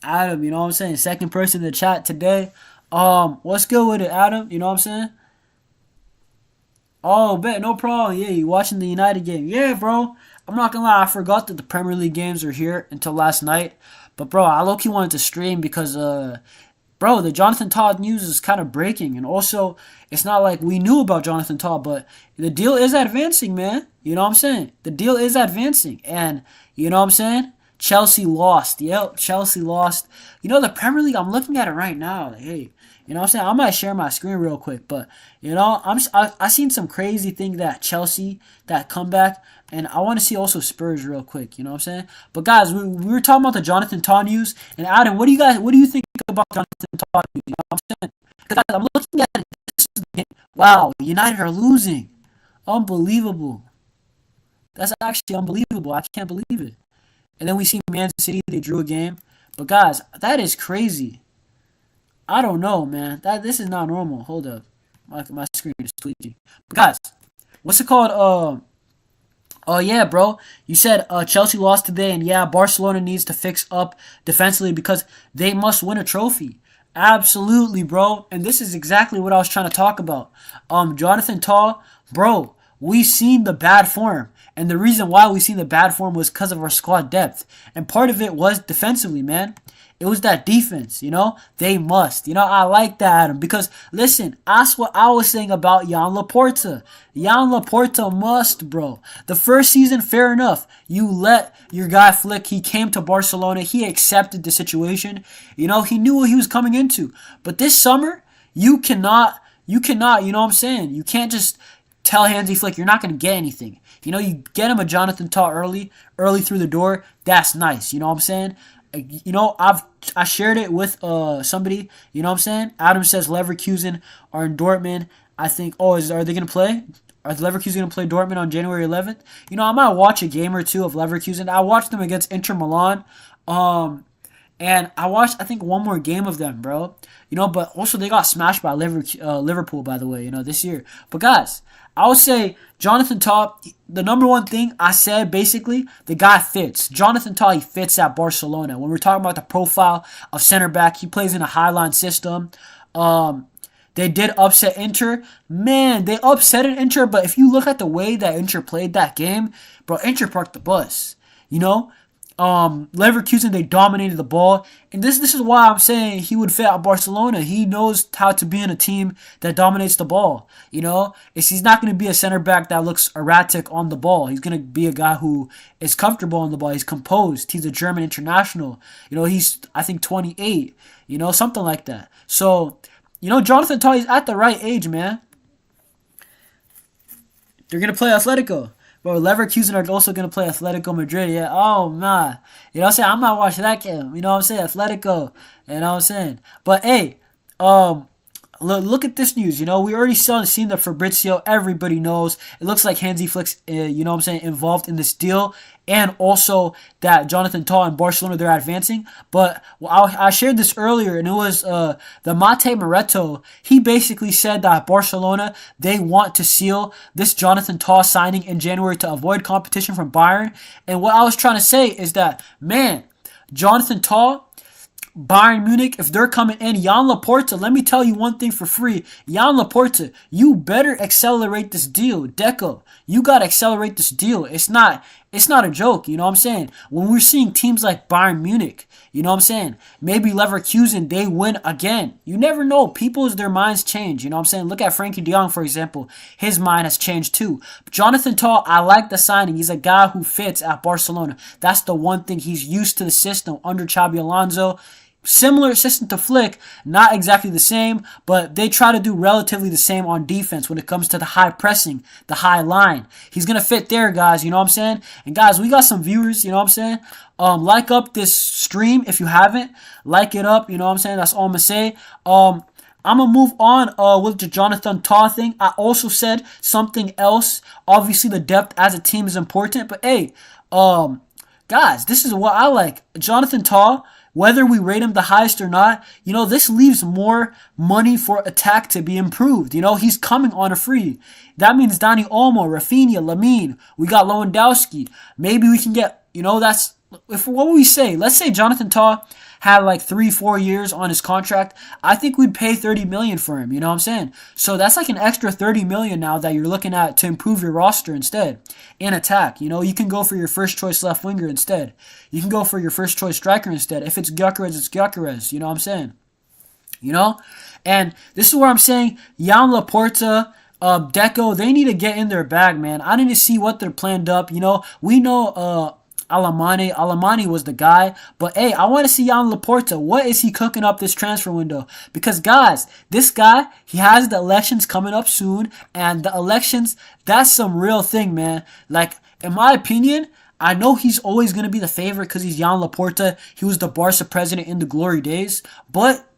Adam, you know what I'm saying? Second person in the chat today. What's good with it, Adam? You know what I'm saying? Oh, bet, no problem. Yeah, you watching the United game? Yeah, bro. I'm not gonna lie, I forgot that the Premier League games are here until last night. But bro, I low-key wanted to stream because bro, the Jonathan Tah news is kind of breaking. And also, it's not like we knew about Jonathan Tah, but the deal is advancing, man. You know what I'm saying? The deal is advancing. And, you know what I'm saying? Chelsea lost. Yep, Chelsea lost. The Premier League, I'm looking at it right now. Like, hey, you know what I'm saying? I might share my screen real quick. But, I seen some crazy thing that Chelsea, that comeback. And I want to see also Spurs real quick. You know what I'm saying? But, guys, we were talking about the Jonathan Tah news. And, Adam, what do you think about Jonathan Tah news? You know what I'm saying? Because I'm looking at it. Wow, United are losing. Unbelievable. That's actually unbelievable. I can't believe it. And then we see Man City, they drew a game. But guys, that is crazy. I don't know, man. This is not normal. Hold up. My screen is tweaking. But guys, what's it called? Yeah, bro. You said Chelsea lost today, and yeah, Barcelona needs to fix up defensively because they must win a trophy. Absolutely, bro. And this is exactly what I was trying to talk about. Jonathan Tah, bro, we seen the bad form. And the reason why we seen the bad form was because of our squad depth. And part of it was defensively, man. It was that defense, They must. I like that, Adam, because listen, that's what I was saying about Jan Laporta. Jan Laporta must, bro. The first season, fair enough. You let your guy flick. He came to Barcelona. He accepted the situation. He knew what he was coming into. But this summer, you cannot, you know what I'm saying? You can't just tell Hansi Flick you're not going to get anything. You get him a Jonathan Tah early through the door. That's nice. You know what I'm saying? I shared it with somebody. You know what I'm saying? Adam says Leverkusen are in Dortmund. I think. Are they going to play? Are Leverkusen going to play Dortmund on January 11th? I might watch a game or two of Leverkusen. I watched them against Inter Milan. And I watched, I think, one more game of them, bro. But also they got smashed by Liverpool, by the way, this year. But guys, I would say Jonathan Tah, the number one thing I said, basically, the guy fits. Jonathan Tah, he fits at Barcelona. When we're talking about the profile of center back, he plays in a highline system. They did upset Inter. Man, they upset Inter, but if you look at the way that Inter played that game, bro, Inter parked the bus. Leverkusen, they dominated the ball. And this is why I'm saying he would fit at Barcelona. He knows how to be in a team that dominates the ball. He's not going to be a center back that looks erratic on the ball. He's going to be a guy who is comfortable on the ball. He's composed. He's a German international. He's, I think, 28. Something like that. So, Jonathan Tah is at the right age, man. They're going to play Atletico. Bro, Leverkusen are also going to play Atletico Madrid. Yeah, oh, man. You know what I'm saying? I might watch that game. You know what I'm saying? Atletico. You know what I'm saying? But, hey, look at this news. We already seen the Fabrizio. Everybody knows. It looks like Hansi Flick's, involved in this deal. And also that Jonathan Tah and Barcelona, they're advancing. But I shared this earlier, and it was the Mate Moretto. He basically said that Barcelona, they want to seal this Jonathan Tah signing in January to avoid competition from Bayern. And what I was trying to say is that, man, Jonathan Tah, Bayern Munich, if they're coming in, Jan Laporta, let me tell you one thing for free. Jan Laporta, you better accelerate this deal. Deco, you got to accelerate this deal. It's not a joke, you know what I'm saying? When we're seeing teams like Bayern Munich, you know what I'm saying? Maybe Leverkusen, they win again. You never know. Their minds change, you know what I'm saying? Look at Frenkie de Jong, for example. His mind has changed too. But Jonathan Tah, I like the signing. He's a guy who fits at Barcelona. That's the one thing. He's used to the system under Xabi Alonso. Similar system to Flick, not exactly the same, but they try to do relatively the same on defense when it comes to the high pressing, the high line. He's going to fit there, guys, you know what I'm saying? And guys, we got some viewers, you know what I'm saying? Like up this stream if you haven't. Like it up, you know what I'm saying? That's all I'm going to say. I'm going to move on with the Jonathan Tah thing. I also said something else. Obviously, the depth as a team is important, but hey, guys, this is what I like. Jonathan Tah, whether we rate him the highest or not, this leaves more money for attack to be improved. He's coming on a free. That means Dani Olmo, Rafinha, Lamine. We got Lewandowski. Maybe we can get, what would we say? Let's say Jonathan Tah had like 3-4 years on his contract. I think we'd pay $30 million for him, you know what I'm saying? So that's like an extra $30 million now that you're looking at to improve your roster instead. In attack, you can go for your first choice left winger instead. You can go for your first choice striker instead. If it's Gyökeres, it's Gyökeres, you know what I'm saying? And this is where I'm saying Jan Laporta, Deco, they need to get in their bag, man. I need to see what they're planned up. We know Alemany was the guy. But, hey, I want to see Jan Laporta. What is he cooking up this transfer window? Because, guys, this guy, he has the elections coming up soon. And the elections, that's some real thing, man. Like, in my opinion, I know he's always going to be the favorite because he's Jan Laporta. He was the Barca president in the glory days. But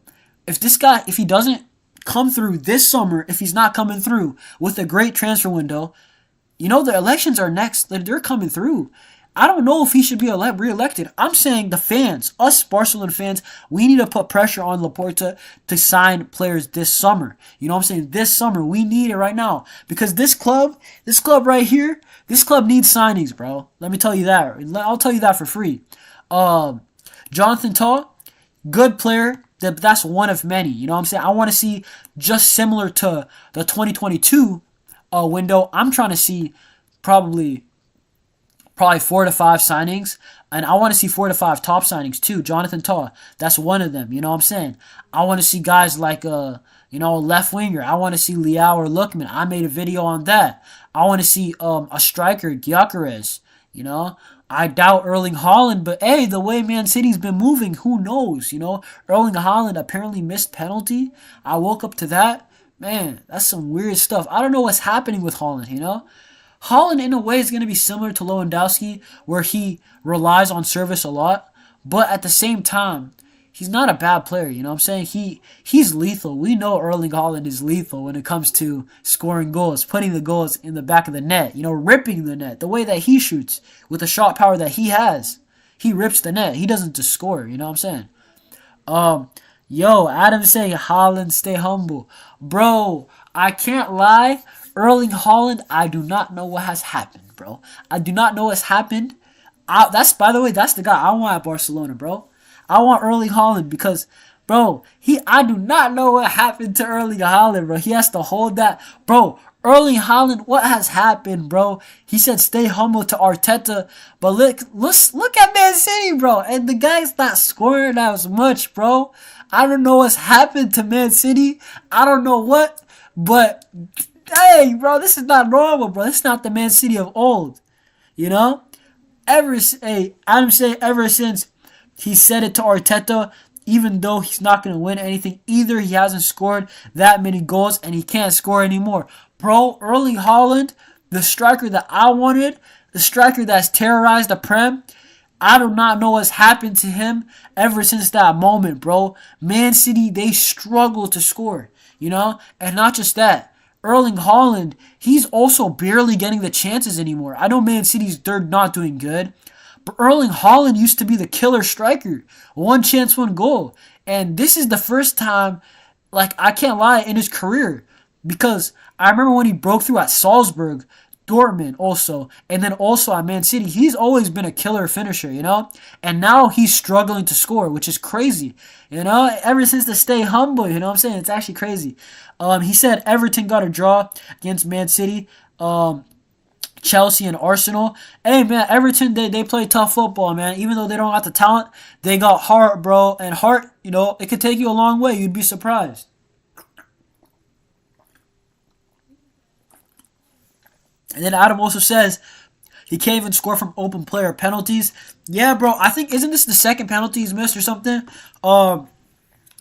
if this guy, if he doesn't come through this summer, if he's not coming through with a great transfer window, the elections are next. They're coming through. I don't know if he should be re-elected. I'm saying the fans, us Barcelona fans, we need to put pressure on Laporta to sign players this summer. You know what I'm saying? This summer, we need it right now. Because this club right here, this club needs signings, bro. Let me tell you that. I'll tell you that for free. Jonathan Tah, good player. That's one of many. You know what I'm saying? I want to see just similar to the 2022 window. I'm trying to see probably probably 4 to 5 signings. And I want to see 4 to 5 top signings too. Jonathan Tah, that's one of them. You know what I'm saying? I want to see guys like left winger. I want to see Liao or Lookman. I made a video on that. I want to see a striker, Gyökeres. You know, I doubt Erling Haaland, but hey, the way Man City's been moving, who knows? You know, Erling Haaland apparently missed penalty. I woke up to that. Man, that's some weird stuff. I don't know what's happening with Haaland, you know? Haaland, in a way, is going to be similar to Lewandowski, where he relies on service a lot, but at the same time, he's not a bad player. You know what I'm saying? He's lethal. We know Erling Haaland is lethal when it comes to scoring goals, putting the goals in the back of the net, you know, ripping the net. The way that he shoots with the shot power that he has, he rips the net. He doesn't just score. You know what I'm saying? Adam saying Haaland, stay humble, bro. I can't lie. Erling Haaland, I do not know what has happened, bro. I do not know what's happened. By the way, that's the guy I want at Barcelona, bro. I want Erling Haaland because, bro, I do not know what happened to Erling Haaland, bro. He has to hold that. Bro, Erling Haaland, what has happened, bro? He said stay humble to Arteta, but look at Man City, bro. And the guy's not scoring as much, bro. I don't know what's happened to Man City. I don't know what, but hey, bro, this is not normal, bro. This is not the Man City of old, you know? Adam say ever since he said it to Arteta, even though he's not going to win anything either, he hasn't scored that many goals and he can't score anymore. Bro, Erling Haaland, the striker that I wanted, the striker that's terrorized the Prem, I do not know what's happened to him ever since that moment, bro. Man City, they struggle to score, you know? And not just that. Erling Haaland, he's also barely getting the chances anymore. I know Man City's they're not doing good, but Erling Haaland used to be the killer striker. One chance, one goal. And this is the first time, like, I can't lie, in his career. Because I remember when he broke through at Salzburg, Dortmund also, and then also at Man City, he's always been a killer finisher, you know? And now he's struggling to score, which is crazy, you know? Ever since the stay humble, you know what I'm saying? It's actually crazy. He said Everton got a draw against Man City, Chelsea, and Arsenal. Hey, man, Everton, they play tough football, man. Even though they don't got the talent, they got heart, bro. And heart, you know, it could take you a long way. You'd be surprised. And then Adam also says he can't even score from open player penalties. Yeah, bro. I think, isn't this the second penalty he's missed or something?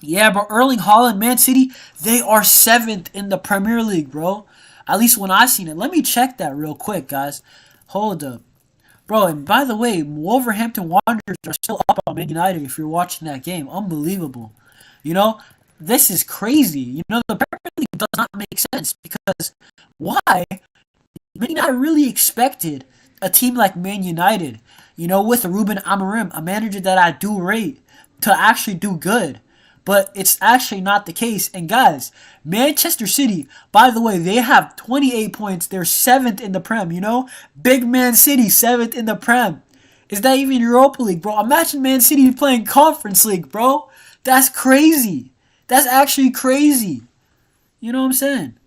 Yeah, bro. Erling Haaland, Man City, they are 7th in the Premier League, bro. At least when I seen it. Let me check that real quick, guys. Hold up. Bro, and by the way, Wolverhampton Wanderers are still up on Man United if you're watching that game. Unbelievable. You know, this is crazy. You know, the Premier League does not make sense because why? Man United really expected a team like Man United, you know, with Ruben Amorim, a manager that I do rate, to actually do good. But it's actually not the case. And guys, Manchester City, by the way, they have 28 points. They're 7th in the Prem, you know? Big Man City, 7th in the Prem. Is that even Europa League, bro? Imagine Man City playing Conference League, bro. That's crazy. That's actually crazy. You know what I'm saying?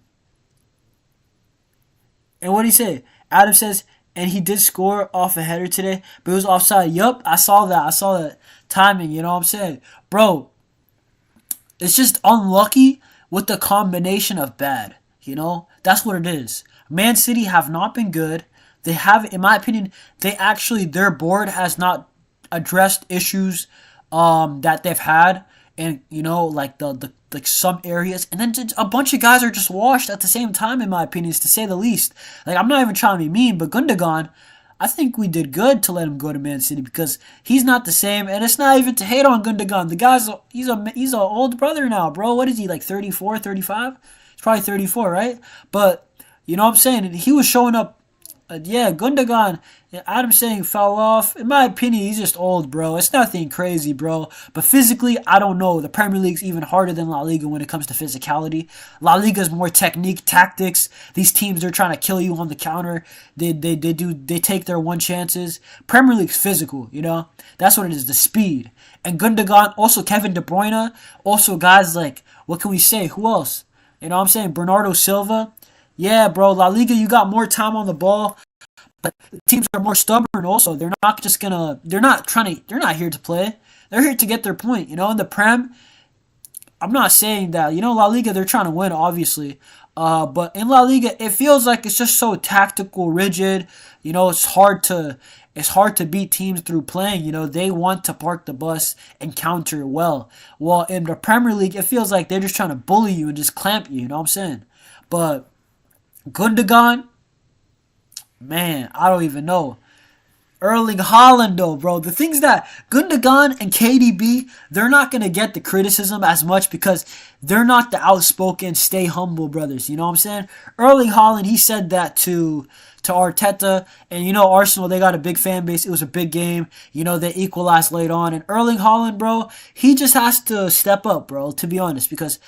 And what did he say? Adam says, and he did score off a header today, but it was offside. Yup, I saw that. I saw that timing, you know what I'm saying? Bro, it's just unlucky with the combination of bad, you know? That's what it is. Man City have not been good. They have, in my opinion, their board has not addressed issues that they've had, and you know, like like some areas, and then a bunch of guys are just washed at the same time, in my opinion, to say the least. Like, I'm not even trying to be mean, but Gundogan, I think we did good to let him go to Man City because he's not the same, and it's not even to hate on Gundogan. The guy's he's an old brother now, bro. What is he, like 34, 35? He's probably 34, right? But you know what I'm saying? He was showing up. Gundogan, Adam saying foul off. In my opinion, he's just old, bro. It's nothing crazy, bro. But physically, I don't know. The Premier League's even harder than La Liga when it comes to physicality. La Liga's more technique, tactics. These teams, they're trying to kill you on the counter. They take their one chances. Premier League's physical, you know? That's what it is, the speed. And Gundogan, also Kevin De Bruyne, also guys like, what can we say? Who else? You know what I'm saying? Bernardo Silva. Yeah, bro, La Liga, you got more time on the ball. Teams are more stubborn. Also, they're not here to play. They're here to get their point. In the Prem, I'm not saying that. La Liga, they're trying to win, obviously. But in La Liga, it feels like it's just so tactical, rigid. It's hard to beat teams through playing. They want to park the bus and counter well. Well, in the Premier League, it feels like they're just trying to bully you and just clamp you. You know what I'm saying? But Gundogan, man, I don't even know. Erling Haaland, though, bro. The things that Gundogan and KDB, they're not going to get the criticism as much because they're not the outspoken, stay humble brothers. You know what I'm saying? Erling Haaland, he said that to Arteta. And, Arsenal, they got a big fan base. It was a big game. They equalized late on. And Erling Haaland, bro, he just has to step up, bro, to be honest. Because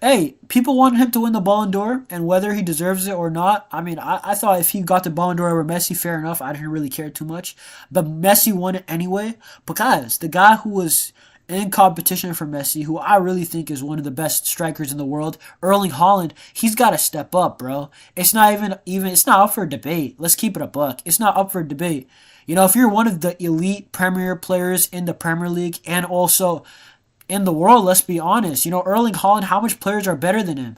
hey, people wanted him to win the Ballon d'Or, and whether he deserves it or not, I mean, I thought if he got the Ballon d'Or over Messi, fair enough. I didn't really care too much. But Messi won it anyway. But guys, the guy who was in competition for Messi, who I really think is one of the best strikers in the world, Erling Haaland, he's got to step up, bro. It's not it's not up for debate. Let's keep it a buck. It's not up for debate. If you're one of the elite Premier players in the Premier League and also in the world, let's be honest. Erling Haaland, how much players are better than him?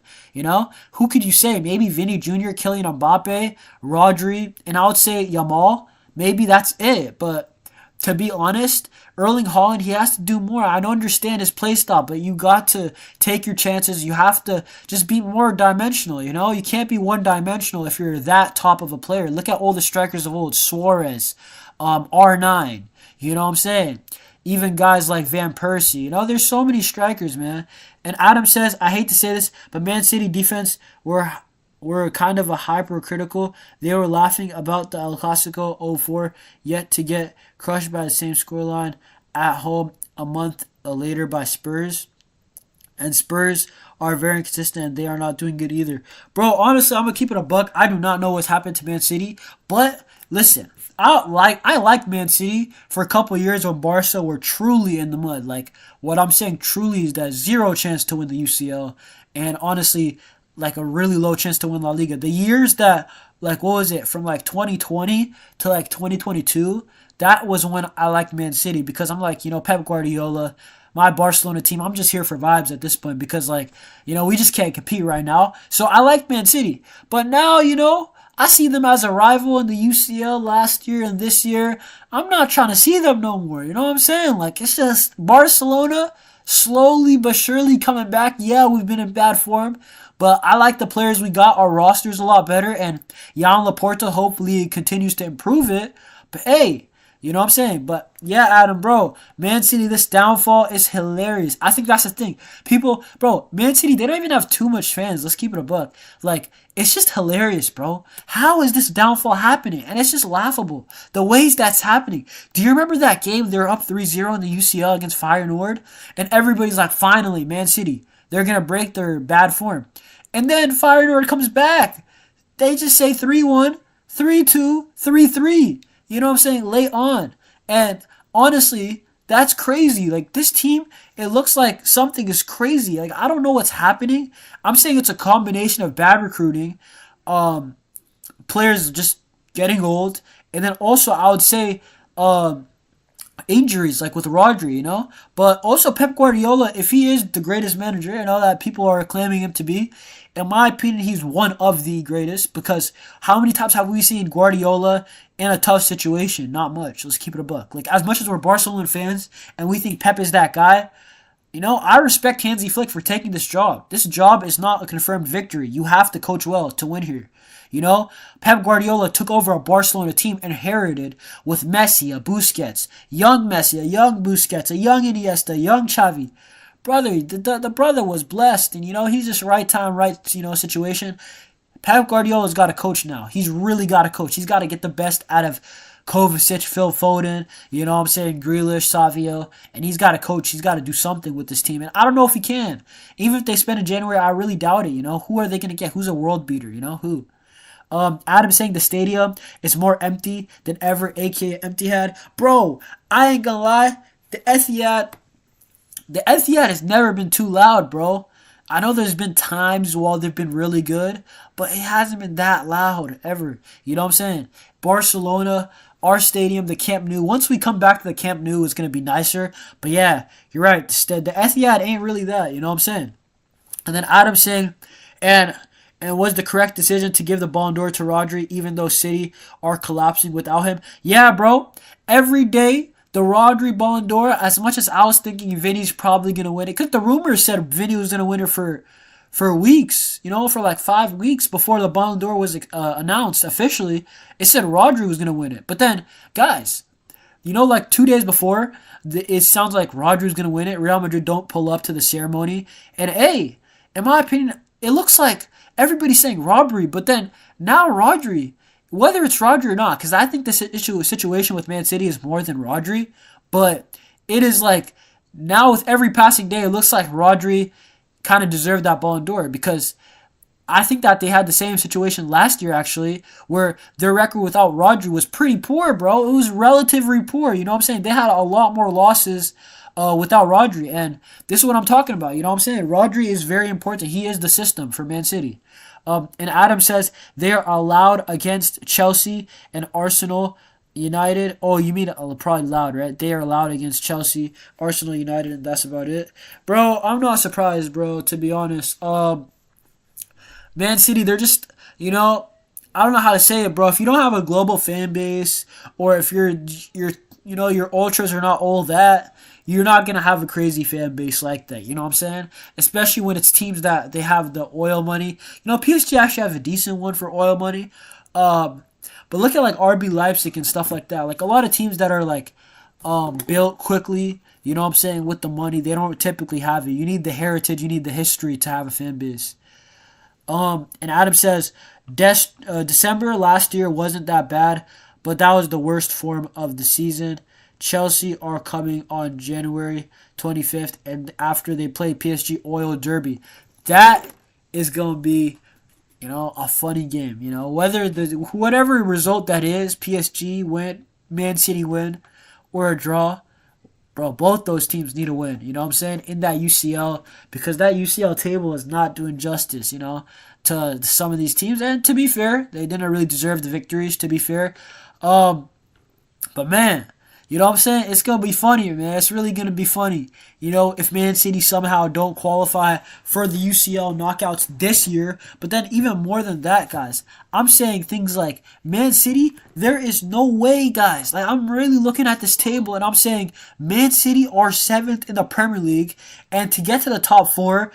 Who could you say? Maybe Vinny Jr., Kylian Mbappe, Rodri, and I would say Yamal. Maybe that's it. But to be honest, Erling Haaland, he has to do more. I don't understand his play style, but you got to take your chances. You have to just be more dimensional, You can't be one-dimensional if you're that top of a player. Look at all the strikers of old. Suarez, R9. You know what I'm saying? Even guys like Van Persie. There's so many strikers, man. And Adam says, I hate to say this, but Man City defense were kind of a hypercritical. They were laughing about the El Clasico 04, yet to get crushed by the same scoreline at home a month later by Spurs. And Spurs are very inconsistent and they are not doing good either. Bro, honestly, I'm going to keep it a buck. I do not know what's happened to Man City. But listen, I like Man City for a couple years when Barca were truly in the mud. Like, what I'm saying truly is that zero chance to win the UCL. And honestly, like a really low chance to win La Liga. The years that, like, what was it? From like 2020 to like 2022, that was when I liked Man City because I'm like, Pep Guardiola, my Barcelona team, I'm just here for vibes at this point because, like, we just can't compete right now. So I like Man City. But now, I see them as a rival in the UCL last year and this year. I'm not trying to see them no more. You know what I'm saying? Like, it's just Barcelona slowly but surely coming back. Yeah, we've been in bad form. But I like the players we got. Our roster's a lot better. And Jan Laporta hopefully continues to improve it. But hey, you know what I'm saying? But yeah, Adam, bro, Man City, this downfall is hilarious. I think that's the thing. People, bro, Man City, they don't even have too much fans. Let's keep it a buck. Like, it's just hilarious, bro. How is this downfall happening? And it's just laughable. The ways that's happening. Do you remember that game? They were up 3-0 in the UCL against Feyenoord? And everybody's like, finally, Man City, they're going to break their bad form. And then Feyenoord comes back. They just say 3-1, 3-2, 3-3. You know what I'm saying? Late on. And honestly, that's crazy. Like, this team, it looks like something is crazy. Like, I don't know what's happening. I'm saying it's a combination of bad recruiting, players just getting old, and then also I would say injuries, like with Rodri. But also Pep Guardiola, if he is the greatest manager, that people are claiming him to be, in my opinion, he's one of the greatest because how many times have we seen Guardiola in a tough situation? Not much. Let's keep it a buck. Like, as much as we're Barcelona fans and we think Pep is that guy, I respect Hansi Flick for taking this job. This job is not a confirmed victory. You have to coach well to win here. Pep Guardiola took over a Barcelona team inherited with Messi, a Busquets, young Messi, a young Busquets, a young Iniesta, a young Xavi. Brother, the brother was blessed, and he's just right time, right situation. Pep Guardiola's got to coach now. He's really got to coach. He's got to get the best out of Kovacic, Phil Foden, Grealish, Savio, and he's got to coach. He's got to do something with this team, and I don't know if he can. Even if they spend in January, I really doubt it. Who are they going to get? Who's a world beater? Who? Adam saying the stadium is more empty than ever, aka empty head. Bro, I ain't gonna lie. The Etihad has never been too loud, bro. I know there's been times while they've been really good, but it hasn't been that loud ever. You know what I'm saying? Barcelona, our stadium, the Camp Nou. Once we come back to the Camp Nou, it's gonna be nicer. But yeah, you're right. The Etihad ain't really that. You know what I'm saying? And then Adam saying, and and was the correct decision to give the Ballon d'Or to Rodri, even though City are collapsing without him. Yeah, bro. Every day the Rodri Ballon d'Or, as much as I was thinking Vinny's probably gonna win it, because the rumors said Vinny was gonna win it for weeks, for like 5 weeks before the Ballon d'Or was announced officially. It said Rodri was gonna win it, but then guys, like 2 days before, it sounds like Rodri's gonna win it. Real Madrid don't pull up to the ceremony, and hey, in my opinion, it looks like everybody's saying Rodri, but then now Rodri, whether it's Rodri or not, because I think the situation with Man City is more than Rodri, but it is like now with every passing day, it looks like Rodri kind of deserved that Ballon d'Or because I think that they had the same situation last year, actually, where their record without Rodri was pretty poor, bro. It was relatively poor. You know what I'm saying? They had a lot more losses without Rodri, and this is what I'm talking about. You know what I'm saying? Rodri is very important. He is the system for Man City. And Adam says they are allowed against Chelsea and Arsenal, United. Oh, you mean probably loud, right? They are allowed against Chelsea, Arsenal, United, and that's about it. Bro, I'm not surprised, bro, to be honest. Man City, they're just, I don't know how to say it, bro. If you don't have a global fan base, or if your ultras are not all that, you're not gonna have a crazy fan base like that. You know what I'm saying? Especially when it's teams that they have the oil money. PSG actually have a decent one for oil money. But look at like RB Leipzig and stuff like that. Like a lot of teams that are like built quickly. You know what I'm saying? With the money, they don't typically have it. You need the heritage, you need the history to have a fan base. And Adam says, December last year wasn't that bad, but that was the worst form of the season. Chelsea are coming on January 25th, and after they play PSG Oil Derby. That is going to be, a funny game. Whether whatever result that is, PSG win, Man City win, or a draw, bro, both those teams need a win, you know what I'm saying, in that UCL, because that UCL table is not doing justice, to some of these teams. And to be fair, they didn't really deserve the victories, to be fair. But man, you know what I'm saying? It's going to be funny, man. It's really going to be funny. If Man City somehow don't qualify for the UCL knockouts this year. But then even more than that, guys, I'm saying things like, Man City, there is no way, guys. Like, I'm really looking at this table and I'm saying Man City are 7th in the Premier League. And to get to the top 4,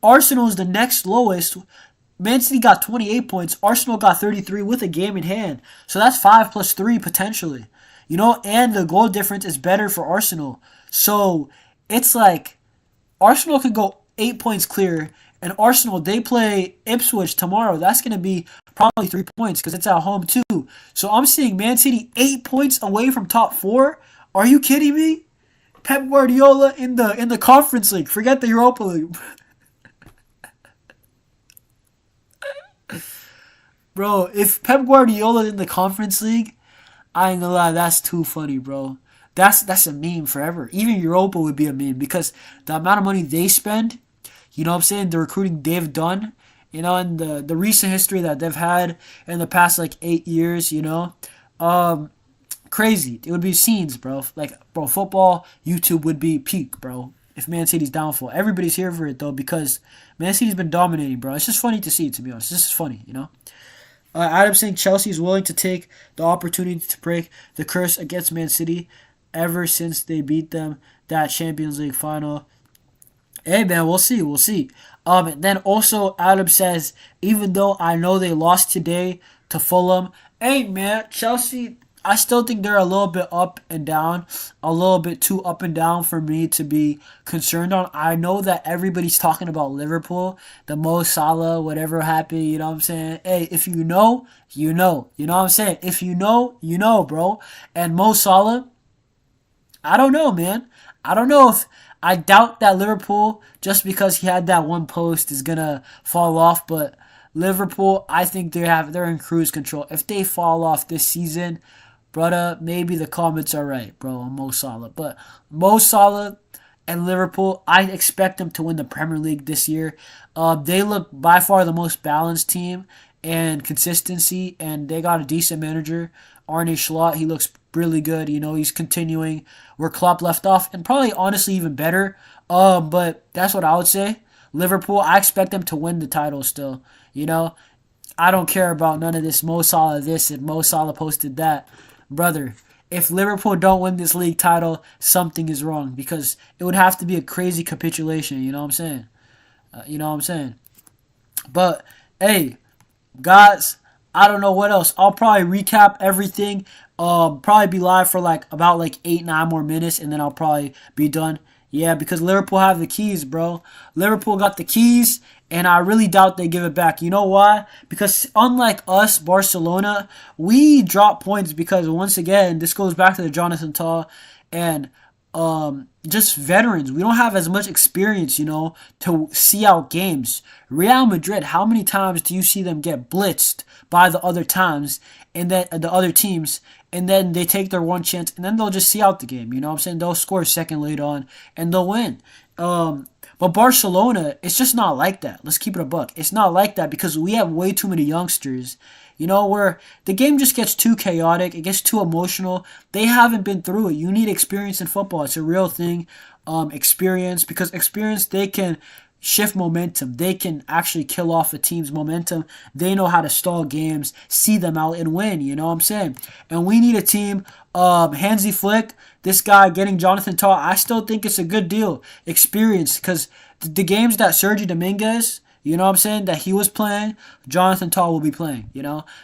Arsenal is the next lowest. Man City got 28 points. Arsenal got 33 with a game in hand. So that's 5 plus 3 potentially. And the goal difference is better for Arsenal. So it's like Arsenal could go 8 points clear, and Arsenal, they play Ipswich tomorrow. That's going to be probably 3 points because it's at home too. So I'm seeing Man City 8 points away from top 4. Are you kidding me? Pep Guardiola in the Conference League. Forget the Europa League. Bro, if Pep Guardiola in the Conference League, I ain't gonna lie, that's too funny, bro. That's a meme forever. Even Europa would be a meme because the amount of money they spend, you know what I'm saying, the recruiting they've done, and the recent history that they've had in the past like 8 years, crazy. It would be scenes, bro. Like, bro, football, YouTube would be peak, bro. If Man City's downfall. Everybody's here for it though because Man City's been dominating, bro. It's just funny to see, to be honest. This is funny, Adam saying Chelsea is willing to take the opportunity to break the curse against Man City ever since they beat them that Champions League final. Hey, man, we'll see. And then also Adam says, even though I know they lost today to Fulham, hey, man, Chelsea, I still think they're a little bit up and down, a little bit too up and down for me to be concerned on. I know that everybody's talking about Liverpool, the Mo Salah, whatever happened, you know what I'm saying? Hey, if you know, you know. You know what I'm saying? If you know, bro. And Mo Salah, I don't know, man. I doubt that Liverpool, just because he had that one post, is going to fall off, but Liverpool, I think they're in cruise control. If they fall off this season, brother, maybe the comments are right, bro, on Mo Salah. But Mo Salah, and Liverpool, I expect them to win the Premier League this year. They look by far the most balanced team and consistency, and they got a decent manager, Arne Slot. He looks really good. He's continuing where Klopp left off, and probably honestly even better. But that's what I would say. Liverpool, I expect them to win the title still. I don't care about none of this Mo Salah this and Mo Salah posted that. Brother, if Liverpool don't win this league title, something is wrong because it would have to be a crazy capitulation. You know what I'm saying? But, hey, guys, I don't know what else. I'll probably recap everything. Probably be live for about 8-9 more minutes, and then I'll probably be done. Yeah, because Liverpool have the keys, bro. Liverpool got the keys, and I really doubt they give it back. You know why? Because unlike us, Barcelona, we drop points because, once again, this goes back to the Jonathan TAH and just veterans. We don't have as much experience, to see out games. Real Madrid, how many times do you see them get blitzed by the other teams, and then they take their one chance, and then they'll just see out the game. You know what I'm saying? They'll score a second late on, and they'll win. But Barcelona, it's just not like that. Let's keep it a buck. It's not like that because we have way too many youngsters. Where the game just gets too chaotic. It gets too emotional. They haven't been through it. You need experience in football. It's a real thing. Experience, because experience, they can shift momentum. They can actually kill off a team's momentum. They know how to stall games, see them out, and win. You know what I'm saying? And we need a team. Hansi Flick, this guy getting Jonathan TAH, I still think it's a good deal. Experience, because the games that Sergio Dominguez, that he was playing, Jonathan TAH will be playing.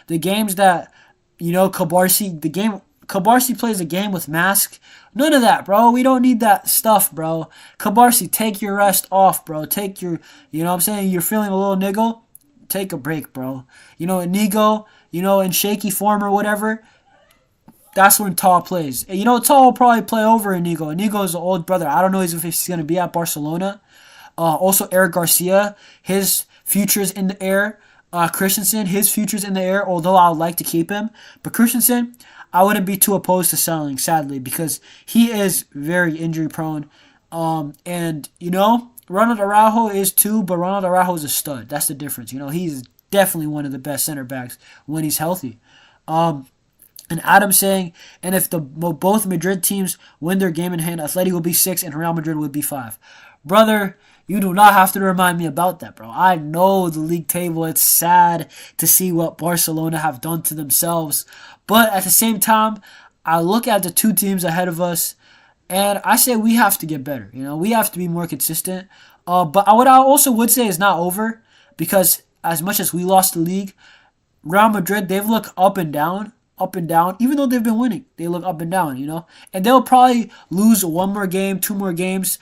The games that, Cabarsi plays a game with mask. None of that, bro. We don't need that stuff, bro. Cabarsi, take your rest off, bro. Take your, you're feeling a little niggle. Take a break, bro. Inigo, in shaky form or whatever, that's when TAH plays. TAH will probably play over Inigo. Inigo is an old brother. I don't know if he's going to be at Barcelona. Also, Eric Garcia, his future's in the air. Christensen, his future's in the air, although I would like to keep him. But Christensen, I wouldn't be too opposed to selling, sadly, because he is very injury prone. And Ronald Araujo is too, but Ronald Araujo is a stud. That's the difference. He's definitely one of the best center backs when he's healthy. And Adam saying, and if both Madrid teams win their game in hand, Atleti will be 6 and Real Madrid would be 5. Brother, you do not have to remind me about that, bro. I know the league table. It's sad to see what Barcelona have done to themselves. But at the same time, I look at the two teams ahead of us, and I say we have to get better. We have to be more consistent. But what I also would say is not over, because as much as we lost the league, Real Madrid, they've looked up and down, even though they've been winning. They look up and down, And they'll probably lose one more game, 2 more games,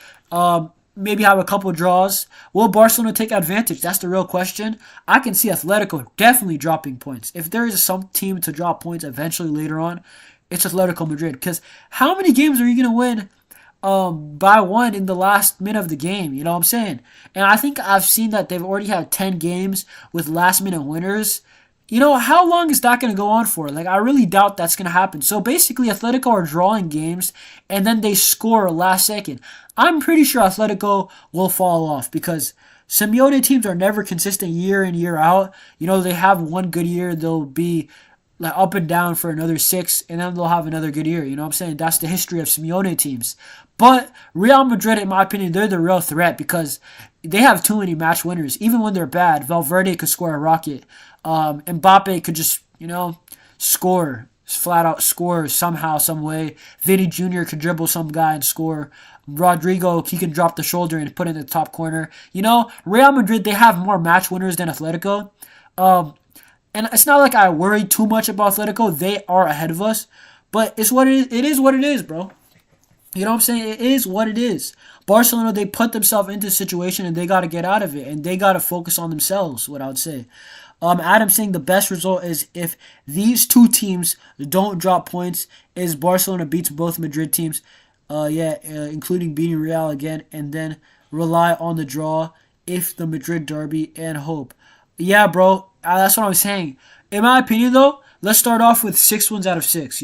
maybe have a couple draws. Will Barcelona take advantage? That's the real question. I can see Atletico definitely dropping points. If there is some team to drop points eventually later on, it's Atletico Madrid. Because how many games are you going to win by one in the last minute of the game? You know what I'm saying? And I think I've seen that they've already had 10 games with last minute winners. How long is that going to go on for? I really doubt that's going to happen. So basically, Atletico are drawing games, and then they score last second. I'm pretty sure Atletico will fall off because Simeone teams are never consistent year in, year out. They have one good year, they'll be up and down for another 6, and then they'll have another good year. You know what I'm saying? That's the history of Simeone teams. But Real Madrid, in my opinion, they're the real threat because they have too many match winners. Even when they're bad, Valverde could score a rocket. Mbappe could just, score, flat out score somehow, some way. Vinny Jr. could dribble some guy and score. Rodrigo, he can drop the shoulder and put it in the top corner. Real Madrid, they have more match winners than Atletico. And it's not like I worry too much about Atletico. They are ahead of us. But it's what it is. It is what it is, bro. You know what I'm saying? It is what it is. Barcelona, they put themselves into a situation and they got to get out of it. And they got to focus on themselves, what I would say. Adam saying the best result is if these two teams don't drop points, is Barcelona beats both Madrid teams. Including beating Real again, and then rely on the draw if the Madrid derby and hope. Yeah, bro, that's what I'm saying. In my opinion, though, let's start off with 6 wins out of 6,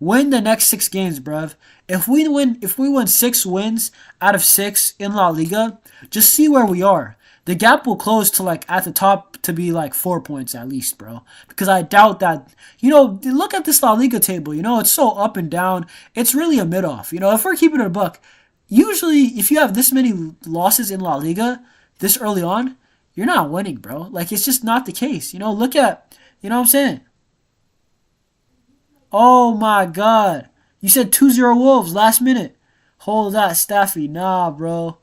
Win the next 6 games, bruv. If we win 6 wins out of 6 in La Liga, just see where we are. The gap will close to like at the top to be like 4 points at least, bro. Because I doubt that. Look at this La Liga table. It's so up and down. It's really a mid off. If we're keeping it a buck, usually if you have this many losses in La Liga this early on, you're not winning, bro. Like it's just not the case. Look at. What I'm saying? Oh my God. You said 2-0 Wolves last minute. Hold that, Staffy. Nah, bro.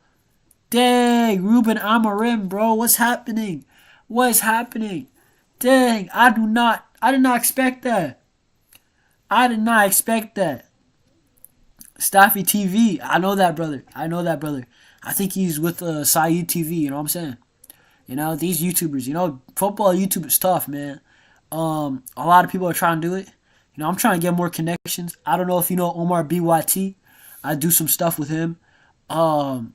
Dang, Ruben Amorim, bro. What's happening? What is happening? Dang, I did not expect that. I did not expect that. Staffy TV. I know that brother. I know that brother. I think he's with Saeed TV, you know what I'm saying? These YouTubers, football YouTube is tough, man. A lot of people are trying to do it. I'm trying to get more connections. I don't know if you know Omar BYT. I do some stuff with him. Um,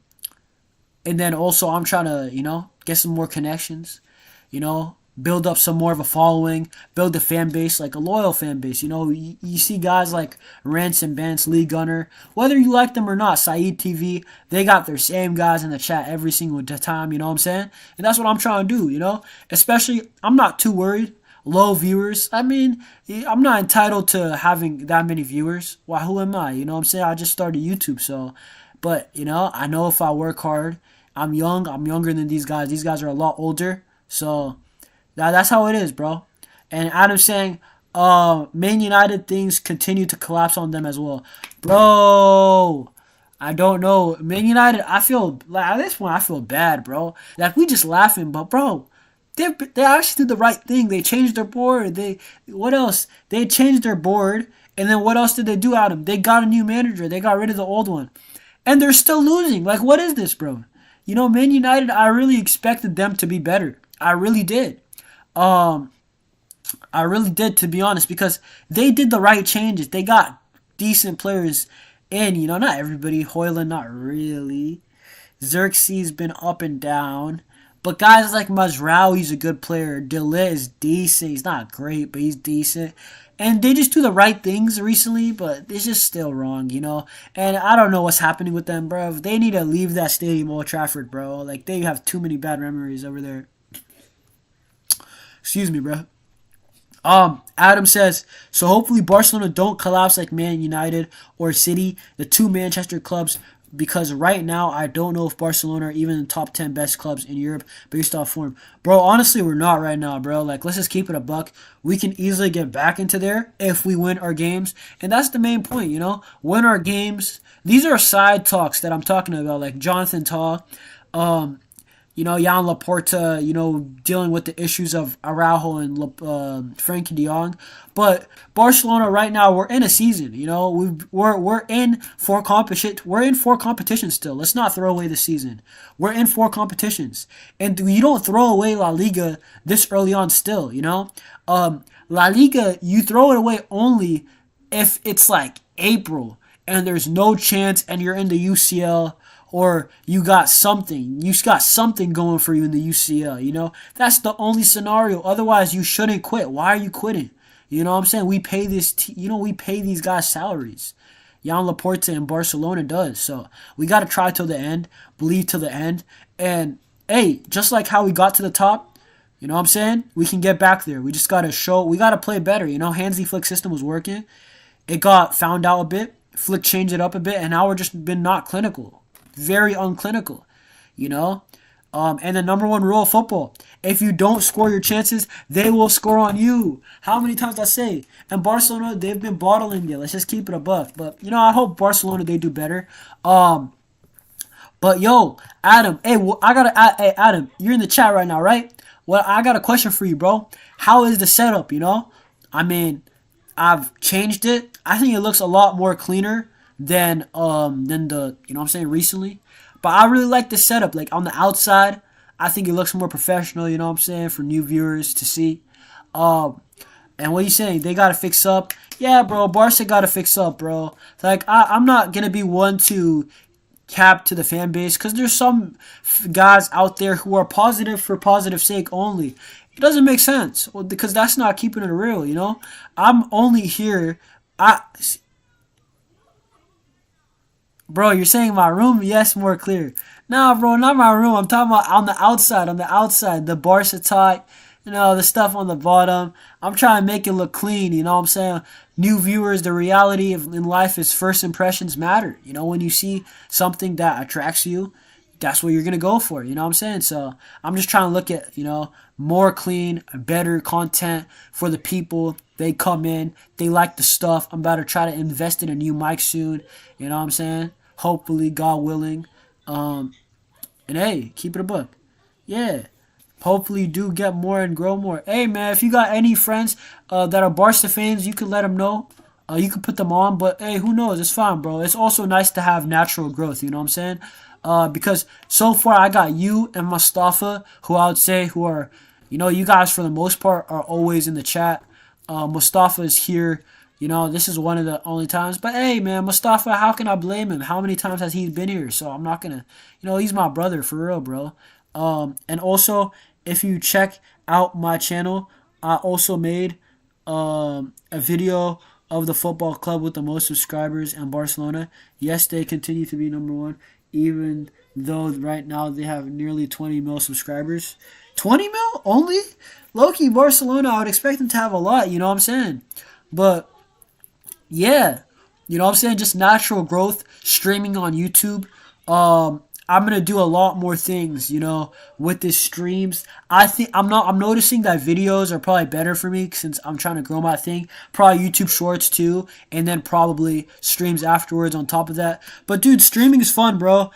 and then also I'm trying to, get some more connections. Build up some more of a following, build a fan base, like a loyal fan base. You see guys like Rance and Bance, Lee Gunner, whether you like them or not, Saeed TV, they got their same guys in the chat every single time, you know what I'm saying? And that's what I'm trying to do. Especially, I'm not too worried. Low viewers. I mean, I'm not entitled to having that many viewers. Why, who am I? You know what I'm saying? I just started YouTube, so. But, I know if I work hard, I'm young. I'm younger than these guys. These guys are a lot older. So, that's how it is, bro. And Adam's saying, Man United things continue to collapse on them as well. Bro, I don't know. Man United, I feel, like, at this point, I feel bad, bro. Like, we just laughing, but, bro, they actually did the right thing. They changed their board. What else? They changed their board, and then what else did they do, Adam? They got a new manager. They got rid of the old one. And they're still losing. Like, what is this, bro? Man United, I really expected them to be better. I really did. Um, I really did, to be honest, because they did the right changes. They got decent players in, not everybody. Hoyland, not really. Xerxes been up and down. But guys like Mazraoui's a good player. Delit is decent. He's not great, but he's decent. And they just do the right things recently, but it's just still wrong, And I don't know what's happening with them, bro. They need to leave that stadium, Old Trafford, bro. Like, they have too many bad memories over there. Excuse me, bro. Adam says, so hopefully Barcelona don't collapse like Man United or City, the two Manchester clubs, because right now I don't know if Barcelona are even in the top 10 best clubs in Europe based off form. Bro, honestly, we're not right now, bro. Like, let's just keep it a buck. We can easily get back into there if we win our games. And that's the main point, Win our games. These are side talks that I'm talking about, like Jonathan Tah. Jan Laporta, dealing with the issues of Araujo and Frenkie de Jong. But Barcelona right now, we're in a season. We're in four competition. We're in four competitions still. Let's not throw away the season. We're in four competitions, and you don't throw away La Liga this early on. Still, La Liga, you throw it away only if it's like April and there's no chance, and you're in the UCL. Or you got something going for you in the UCL, That's the only scenario. Otherwise, you shouldn't quit. Why are you quitting? You know what I'm saying? We pay we pay these guys salaries. Jan Laporta in Barcelona does. So we got to try till the end, believe till the end. And, hey, just like how we got to the top, you know what I'm saying? We can get back there. We just got to we got to play better. Hansi Flick system was working. It got found out a bit. Flick changed it up a bit, and now we're just been not clinical. Very unclinical, and the number one rule of football: if you don't score your chances, they will score on you. How many times I say? And Barcelona, they've been bottling it. Let's just keep it a buck. But I hope Barcelona they do better. But yo, Adam, hey, hey, Adam, you're in the chat right now, right? Well, I got a question for you, bro. How is the setup? I mean, I've changed it. I think it looks a lot more cleaner than the recently. But I really like the setup. Like on the outside, I think it looks more professional, for new viewers to see. And what are you saying? They gotta fix up. Yeah, bro, Barca gotta fix up, bro. Like I'm not gonna be one to cap to the fan base because there's some guys out there who are positive for positive sake only. It doesn't make sense because that's not keeping it real, I'm only here. Bro, you're saying my room? Yes, more clear. Nah, bro, not my room. I'm talking about on the outside. On the outside, the Barca talk. The stuff on the bottom. I'm trying to make it look clean. You know what I'm saying? New viewers, the reality of in life is first impressions matter. When you see something that attracts you, that's what you're gonna go for. You know what I'm saying? So I'm just trying to look at more clean, better content for the people. They come in, they like the stuff. I'm about to try to invest in a new mic soon. You know what I'm saying? Hopefully, God willing. Um, and hey, keep it a book. Yeah. Hopefully, you do get more and grow more. Hey, man, if you got any friends that are Barca fans, you can let them know. You can put them on, but hey, who knows? It's fine, bro. It's also nice to have natural growth. You know what I'm saying? Because so far I got you and Mustafa, who I would say who are, you guys for the most part are always in the chat. Mustafa is here. This is one of the only times. But hey, man, Mustafa, how can I blame him? How many times has he been here? So I'm not gonna, he's my brother for real, bro. And also, if you check out my channel, I also made a video of the football club with the most subscribers in Barcelona. Yes, they continue to be number one, even though right now they have nearly 20 mil subscribers. 20 mil only? Low-key, Barcelona, I would expect them to have a lot, you know what I'm saying? But yeah, you know what I'm saying? Just natural growth, streaming on YouTube. I'm gonna do a lot more things, with this streams. I'm noticing that videos are probably better for me since I'm trying to grow my thing. Probably YouTube Shorts too, and then probably streams afterwards on top of that. But dude, streaming is fun, bro.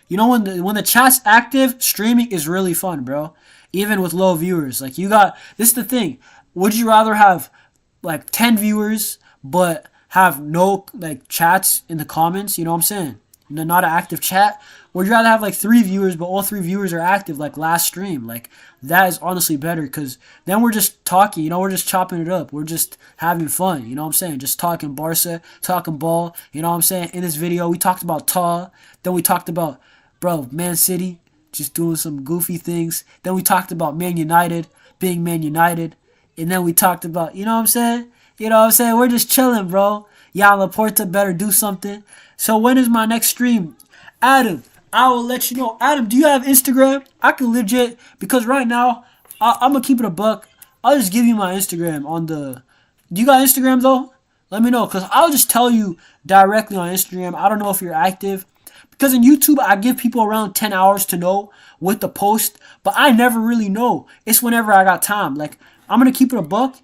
When the chat's active, streaming is really fun, bro. Even with low viewers, like this is the thing. Would you rather have like 10 viewers but have no like chats in the comments? You know what I'm saying? Not an active chat. Would you rather have like 3 viewers but all 3 viewers are active like last stream? Like that is honestly better because then we're just talking. We're just chopping it up. We're just having fun. You know what I'm saying? Just talking Barca, talking ball. You know what I'm saying? In this video, we talked about TAH. Then we talked about, bro, Man City just doing some goofy things. Then we talked about Man United being Man United. And then we talked about, you know what I'm saying? You know what I'm saying? We're just chilling, bro. Jan Laporta better do something. So when is my next stream? Adam, I will let you know. Adam, do you have Instagram? I can legit, because right now, I'm going to keep it a buck. I'll just give you my Instagram on the... Do you got Instagram, though? Let me know, because I'll just tell you directly on Instagram. I don't know if you're active. Because in YouTube, I give people around 10 hours to know with the post, but I never really know. It's whenever I got time. Like, I'm going to keep it a buck.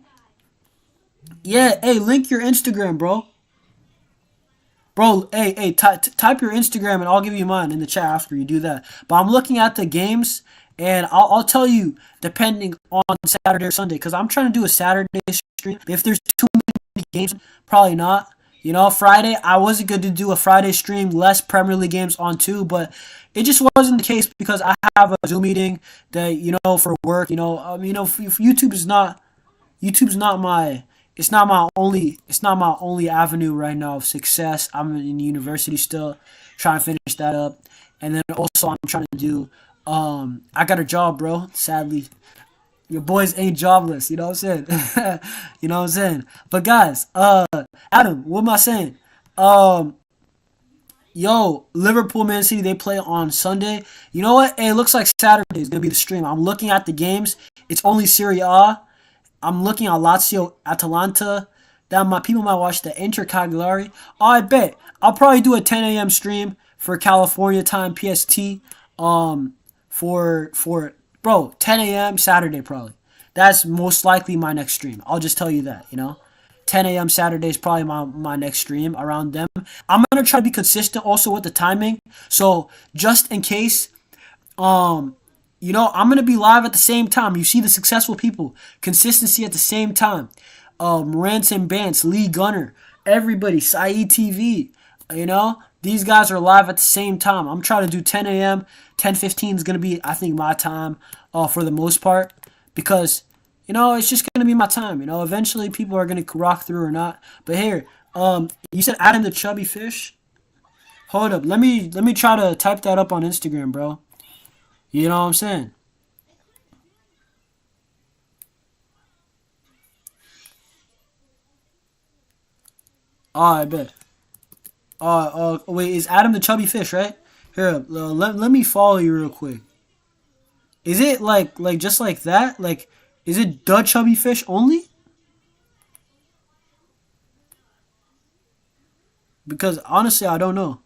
Yeah, hey, link your Instagram, bro. Bro, hey, type your Instagram and I'll give you mine in the chat after you do that. But I'm looking at the games and I'll tell you depending on Saturday or Sunday because I'm trying to do a Saturday stream. If there's too many games, probably not. Friday, I wasn't going to do a Friday stream, less Premier League games on too, but it just wasn't the case because I have a Zoom meeting that, for work, YouTube's not my it's not my only avenue right now of success. I'm in university still, trying to finish that up, and then also I'm trying to do. I got a job, bro. Sadly, your boys ain't jobless. You know what I'm saying? You know what I'm saying? But guys, Adam, what am I saying? Yo, Liverpool, Man City, they play on Sunday. You know what? Hey, it looks like Saturday is gonna be the stream. I'm looking at the games. It's only Serie A. I'm looking at Lazio, Atalanta. That my people might watch the Inter Cagliari. Oh, I bet I'll probably do a 10 a.m. stream for California time PST. For bro 10 a.m. Saturday probably. That's most likely my next stream. I'll just tell you that. 10 a.m. Saturday is probably my next stream around them. I'm gonna try to be consistent also with the timing. So just in case, I'm gonna be live at the same time. You see the successful people, consistency at the same time. Rants and Bants, Lee Gunner, everybody, Saeed TV. These guys are live at the same time. I'm trying to do 10 a.m. 10:15 is gonna be, I think, my time for the most part because it's just gonna be my time. Eventually people are gonna rock through or not. But here, you said Adam the Chubby Fish. Hold up, let me try to type that up on Instagram, bro. You know what I'm saying? Oh, I bet. Wait, is Adam the chubby fish, right? Here, let me follow you real quick. Is it like just like that? Like, is it the chubby fish only? Because honestly, I don't know.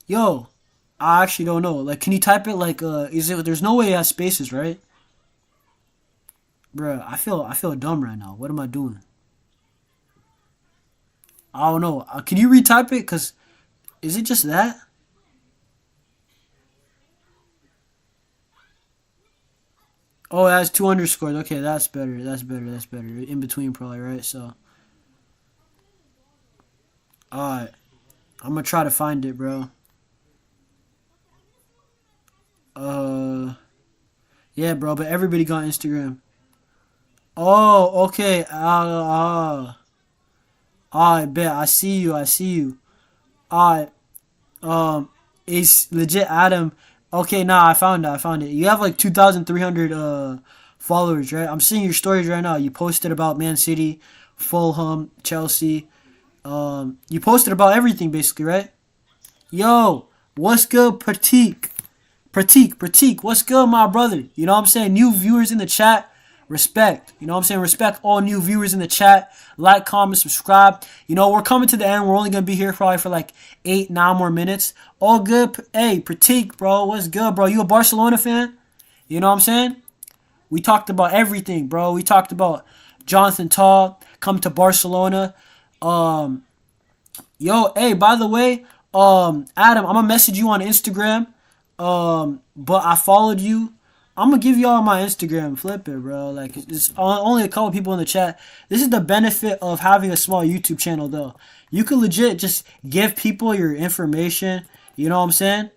Yo, I actually don't know. Like, can you type it like is it? There's no way it has spaces, right? Bruh, I feel dumb right now. What am I doing? I don't know. Can you retype it? Cause is it just that? Oh, it has two underscores. Okay, that's better. That's better. That's better. In between, probably, right? So, alright. I'm gonna try to find it, bro. Uh, yeah, bro. But everybody got Instagram. Oh, okay. I bet. I see you. I see you. Alright. Um, it's legit Adam. Okay, nah, I found it. I found it. You have like 2,300 followers, right? I'm seeing your stories right now. You posted about Man City, Fulham, Chelsea. You posted about everything basically, right? Yo, what's good, Pratik? Pratik, what's good, my brother? You know what I'm saying? New viewers in the chat, respect. You know what I'm saying? Respect all new viewers in the chat. Like, comment, subscribe. You know, we're coming to the end. We're only going to be here probably for like 8, 9 more minutes. All good. Hey, Pratik, bro. What's good, bro? You a Barcelona fan? You know what I'm saying? We talked about everything, bro. We talked about Jonathan Tah come to Barcelona. Um, Yo, hey, by the way, Adam, I'm gonna message you on Instagram. But I followed you. I'm gonna give y'all my Instagram. Flip it, bro. Like it's only a couple people in the chat. This is the benefit of having a small YouTube channel, though. You can legit just give people your information. You know what I'm saying?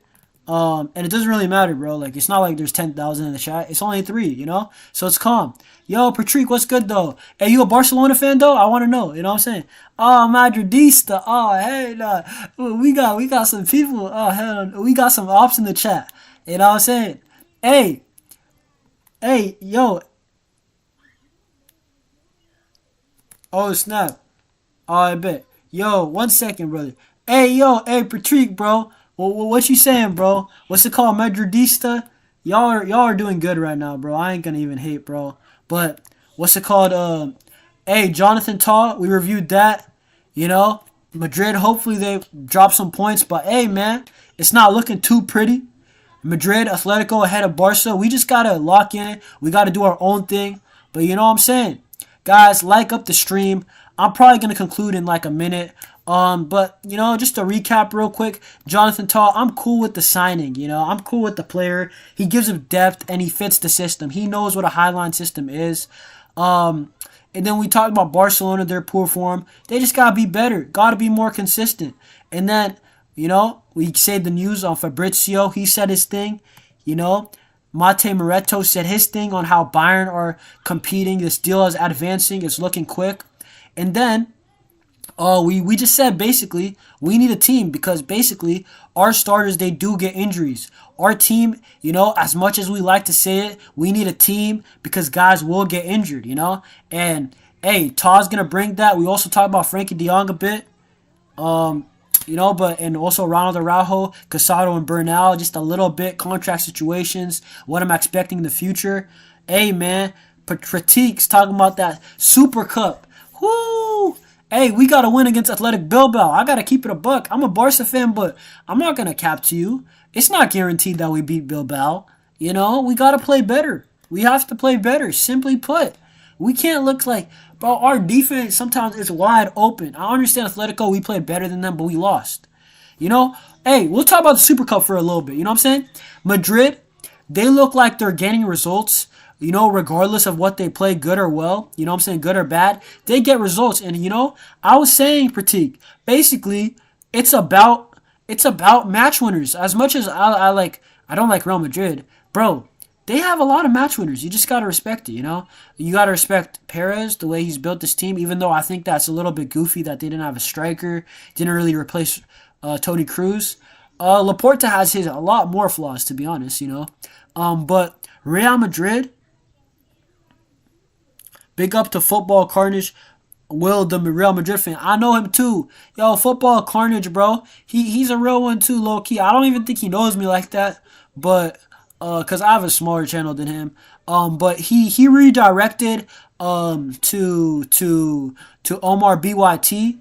And it doesn't really matter, bro. Like it's not like there's 10,000 in the chat. It's only 3, you know. So it's calm. Yo, Patrick, what's good though? Hey, you a Barcelona fan though? I want to know. You know what I'm saying? Oh, Madridista. Oh, hey, nah. We got some people. Oh, hell, we got some ops in the chat. You know what I'm saying? Hey, yo. Oh snap. Oh, I bet. Yo, 1 second, brother. Hey, Patrick, bro. What you saying, bro? What's it called, Madridista? Y'all are doing good right now, bro. I ain't gonna even hate, bro. But what's it called? Hey, Jonathan Tah, we reviewed that. You know, Madrid. Hopefully they drop some points, but hey, man, it's not looking too pretty. Madrid, Atletico ahead of Barca. We just gotta lock in. We gotta do our own thing. But you know what I'm saying, guys, like up the stream. I'm probably gonna conclude in like a minute. But you know, just to recap real quick, Jonathan Tah, I'm cool with the signing. You know, I'm cool with the player. He gives him depth and he fits the system. He knows what a highline system is. And then we talked about Barcelona, their poor form. They just gotta be better. Gotta be more consistent. And then, you know, we saved the news on Fabrizio. He said his thing. You know, Mate Moreto said his thing on how Bayern are competing. This deal is advancing. It's looking quick. And then we just said basically we need a team because basically our starters, they do get injuries. Our team, you know, as much as we like to say it, we need a team because guys will get injured, you know. And hey, Tah's gonna bring that. We also talked about Frenkie de Jong a bit, you know, but and also Ronald Araujo, Casado, and Bernal, just a little bit contract situations. What I'm expecting in the future. Hey man, Pratik's talking about that Super Cup. Whoo! Hey, we got to win against Athletic Bilbao. I got to keep it a buck. I'm a Barca fan, but I'm not going to cap to you. It's not guaranteed that we beat Bilbao. You know, we got to play better. We have to play better, simply put. We can't look like, bro, our defense sometimes is wide open. I understand Atletico, we played better than them, but we lost. You know, hey, we'll talk about the Super Cup for a little bit. You know what I'm saying? Madrid, they look like they're getting results. You know, regardless of what they play, good or well, you know what I'm saying, good or bad, they get results. And, you know, I was saying, Pratik, basically, it's about match winners. As much as I don't like Real Madrid, bro, they have a lot of match winners. You just got to respect it, you know? You got to respect Perez, the way he's built this team, even though I think that's a little bit goofy that they didn't have a striker, didn't really replace Toni Kroos. Laporta has a lot more flaws, to be honest, you know? But Real Madrid, big up to Football Carnage. Will, the Real Madrid fan. I know him too. Yo, football carnage, bro. He's a real one too, low key. I don't even think he knows me like that, but cause I have a smaller channel than him. But he redirected to Omar BYT.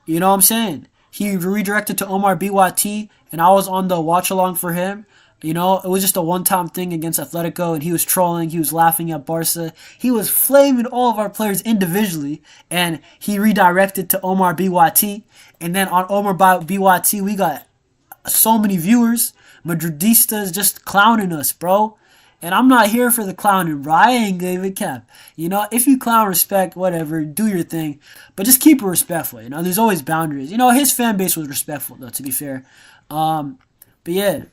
You know what I'm saying? He redirected to Omar BYT, and I was on the watch along for him. You know, it was just a one-time thing against Atletico, and he was trolling. He was laughing at Barca. He was flaming all of our players individually, and he redirected to Omar BYT. And then on Omar BYT, we got so many viewers. Madridistas just clowning us, bro. And I'm not here for the clowning, bro. I ain't giving cap. You know, if you clown, respect, whatever, do your thing. But just keep it respectful. You know, there's always boundaries. You know, his fan base was respectful, though, to be fair. But yeah,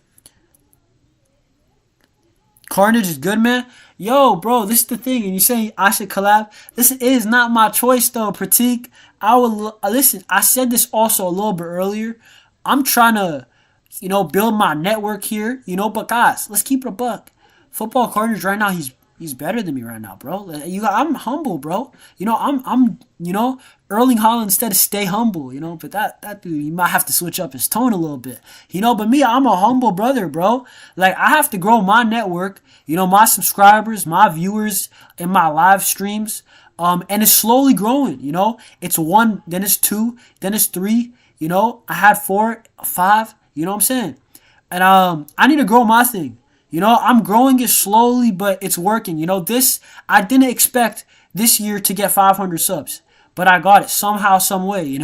Carnage is good, man. Yo, bro, this is the thing. And you say I should collab. This is not my choice, though, Pratik. I will listen. I said this also a little bit earlier. I'm trying to, build my network here. But guys, let's keep it a buck. Football Carnage right now, he's better than me right now, bro. I'm humble, bro. I'm Erling Haaland instead of stay humble, But that dude, you might have to switch up his tone a little bit, But me, I'm a humble brother, bro. Like I have to grow my network, my subscribers, my viewers, in my live streams, and it's slowly growing. It's one, then it's two, then it's three. I had 4, 5. You know what I'm saying? And I need to grow my thing. I'm growing it slowly, but it's working. I didn't expect this year to get 500 subs, but I got it somehow, some way,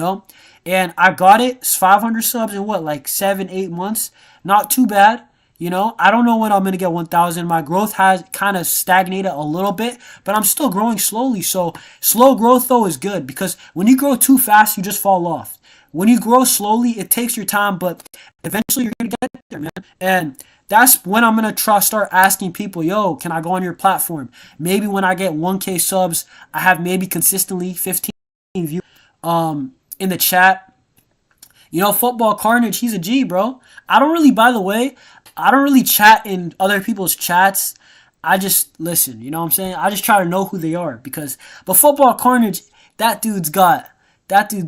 And I got it, 500 subs in what, like 7, 8 months? Not too bad. I don't know when I'm going to get 1,000. My growth has kind of stagnated a little bit, but I'm still growing slowly. So slow growth, though, is good because when you grow too fast, you just fall off. When you grow slowly, it takes your time, but eventually you're going to get there, man. And that's when I'm going to start asking people, yo, can I go on your platform? Maybe when I get 1K subs, I have maybe consistently 15 views in the chat. Football Carnage, he's a G, bro. By the way, I don't really chat in other people's chats. I just listen, you know what I'm saying? I just try to know who they are but Football Carnage, that dude's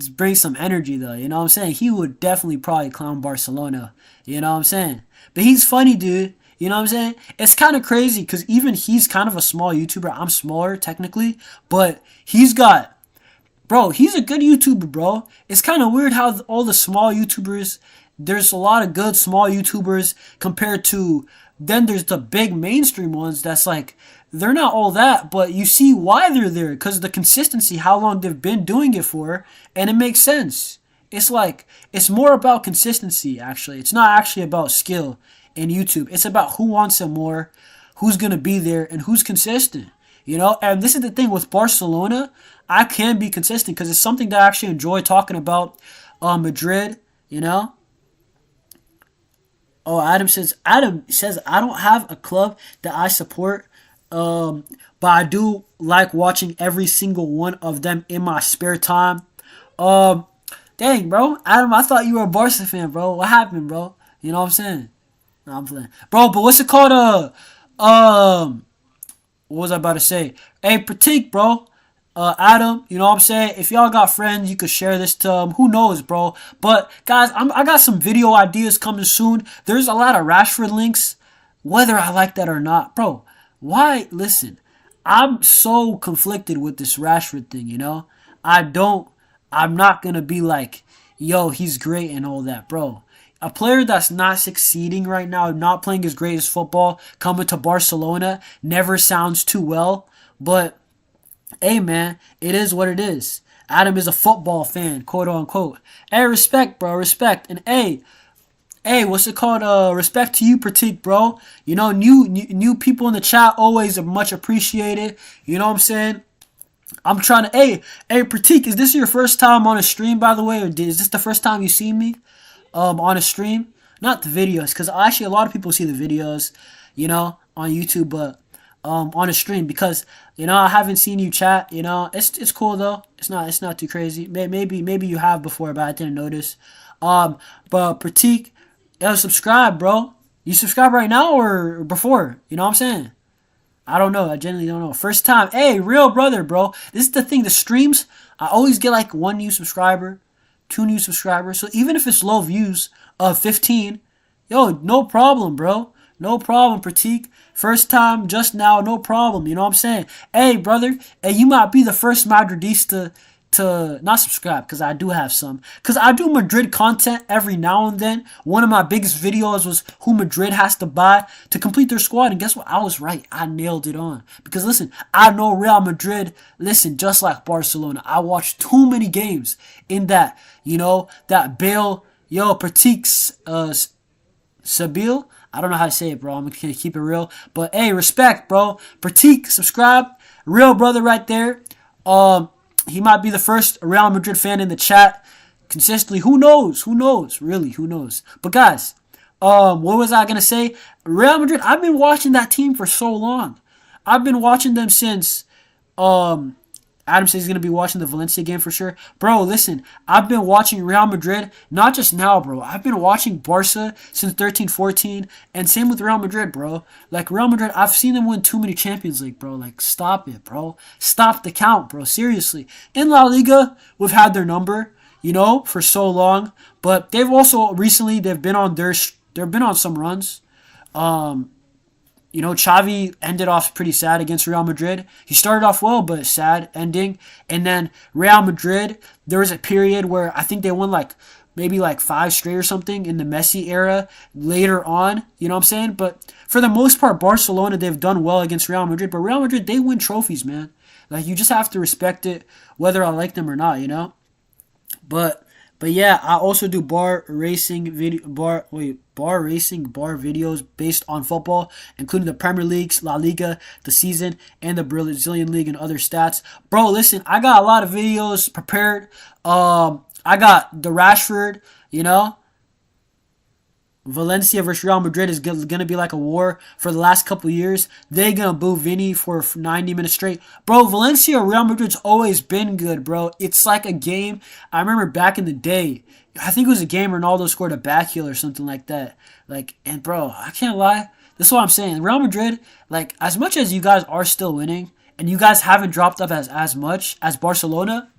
brings some energy though, you know what I'm saying? He would definitely probably clown Barcelona, you know what I'm saying? But he's funny, dude. You know what I'm saying? It's kind of crazy because even he's kind of a small YouTuber. I'm smaller technically, but he's a good YouTuber, bro. It's kind of weird how all the small YouTubers, there's a lot of good small YouTubers compared to, then there's the big mainstream ones that's like, they're not all that, but you see why they're there because of the consistency, how long they've been doing it for, and it makes sense. It's more about consistency, actually. It's not actually about skill in YouTube. It's about who wants it more, who's going to be there, and who's consistent. And this is the thing with Barcelona. I can be consistent because it's something that I actually enjoy talking about. Madrid, Oh, Adam says, I don't have a club that I support, but I do like watching every single one of them in my spare time. Dang, bro. Adam, I thought you were a Barca fan, bro. What happened, bro? You know what I'm saying? No, I'm playing. Bro, but what's it called? What was I about to say? Hey, Pratik, bro. Adam, you know what I'm saying? If y'all got friends, you could share this to them. Who knows, bro? But, guys, I got some video ideas coming soon. There's a lot of Rashford links, whether I like that or not. Bro, why? Listen, I'm so conflicted with this Rashford thing, I'm not going to be like, yo, he's great and all that, bro. A player that's not succeeding right now, not playing his greatest football, coming to Barcelona, never sounds too well. But, hey, man, it is what it is. Adam is a football fan, quote unquote. Hey, respect, bro, respect. And hey, what's it called? Respect to you, Pratik, bro. New people in the chat always are much appreciated. You know what I'm saying? I'm trying to, hey, Pratik, is this your first time on a stream, by the way? Or is this the first time you see me on a stream? Not the videos, because actually a lot of people see the videos, on YouTube, but on a stream, because, I haven't seen you chat, it's cool, though. It's not too crazy. Maybe you have before, but I didn't notice. But Pratik, subscribe, bro. You subscribe right now or before? You know what I'm saying? I don't know. I genuinely don't know. First time. Hey, real brother, bro. This is the thing. The streams, I always get like one new subscriber, two new subscribers. So even if it's low views of 15, yo, no problem, bro. No problem, Pratik. First time, just now, no problem. You know what I'm saying? Hey, brother, hey, you might be the first Madridista to not subscribe, because I do have some. Because I do Madrid content every now and then. One of my biggest videos was who Madrid has to buy to complete their squad. And guess what? I was right. I nailed it on. Because listen, I know Real Madrid, listen, just like Barcelona. I watched too many games in that, that Bale, Pratik's, Sabil. I don't know how to say it, bro. I'm going to keep it real. But, hey, respect, bro. Pratik, subscribe. Real brother right there. He might be the first Real Madrid fan in the chat consistently. Who knows? Who knows? Really, who knows? But, guys, what was I going to say? Real Madrid, I've been watching that team for so long. I've been watching them since Adam says he's going to be watching the Valencia game for sure. Bro, listen, I've been watching Real Madrid, not just now, bro. I've been watching Barca since 13-14, and same with Real Madrid, bro. Like, Real Madrid, I've seen them win too many Champions League, bro. Like, stop it, bro. Stop the count, bro. Seriously. In La Liga, we've had their number, for so long. But they've also, recently, they've been on some runs. Xavi ended off pretty sad against Real Madrid. He started off well, but sad ending. And then Real Madrid, there was a period where I think they won maybe 5 straight or something in the Messi era later on. You know what I'm saying? But for the most part, Barcelona, they've done well against Real Madrid. But Real Madrid, they win trophies, man. Like, you just have to respect it, whether I like them or not, But yeah, I also do bar racing videos based on football, including the Premier Leagues, La Liga, the season, and the Brazilian League and other stats. Bro, listen, I got a lot of videos prepared. I got the Rashford, Valencia versus Real Madrid is going to be like a war for the last couple years. They're going to boo Vinny for 90 minutes straight. Bro, Valencia Real Madrid's always been good, bro. It's like a game. I remember back in the day, I think it was a game Ronaldo scored a back heel or something like that. And bro, I can't lie. This is what I'm saying. Real Madrid, as much as you guys are still winning, and you guys haven't dropped up as much as Barcelona,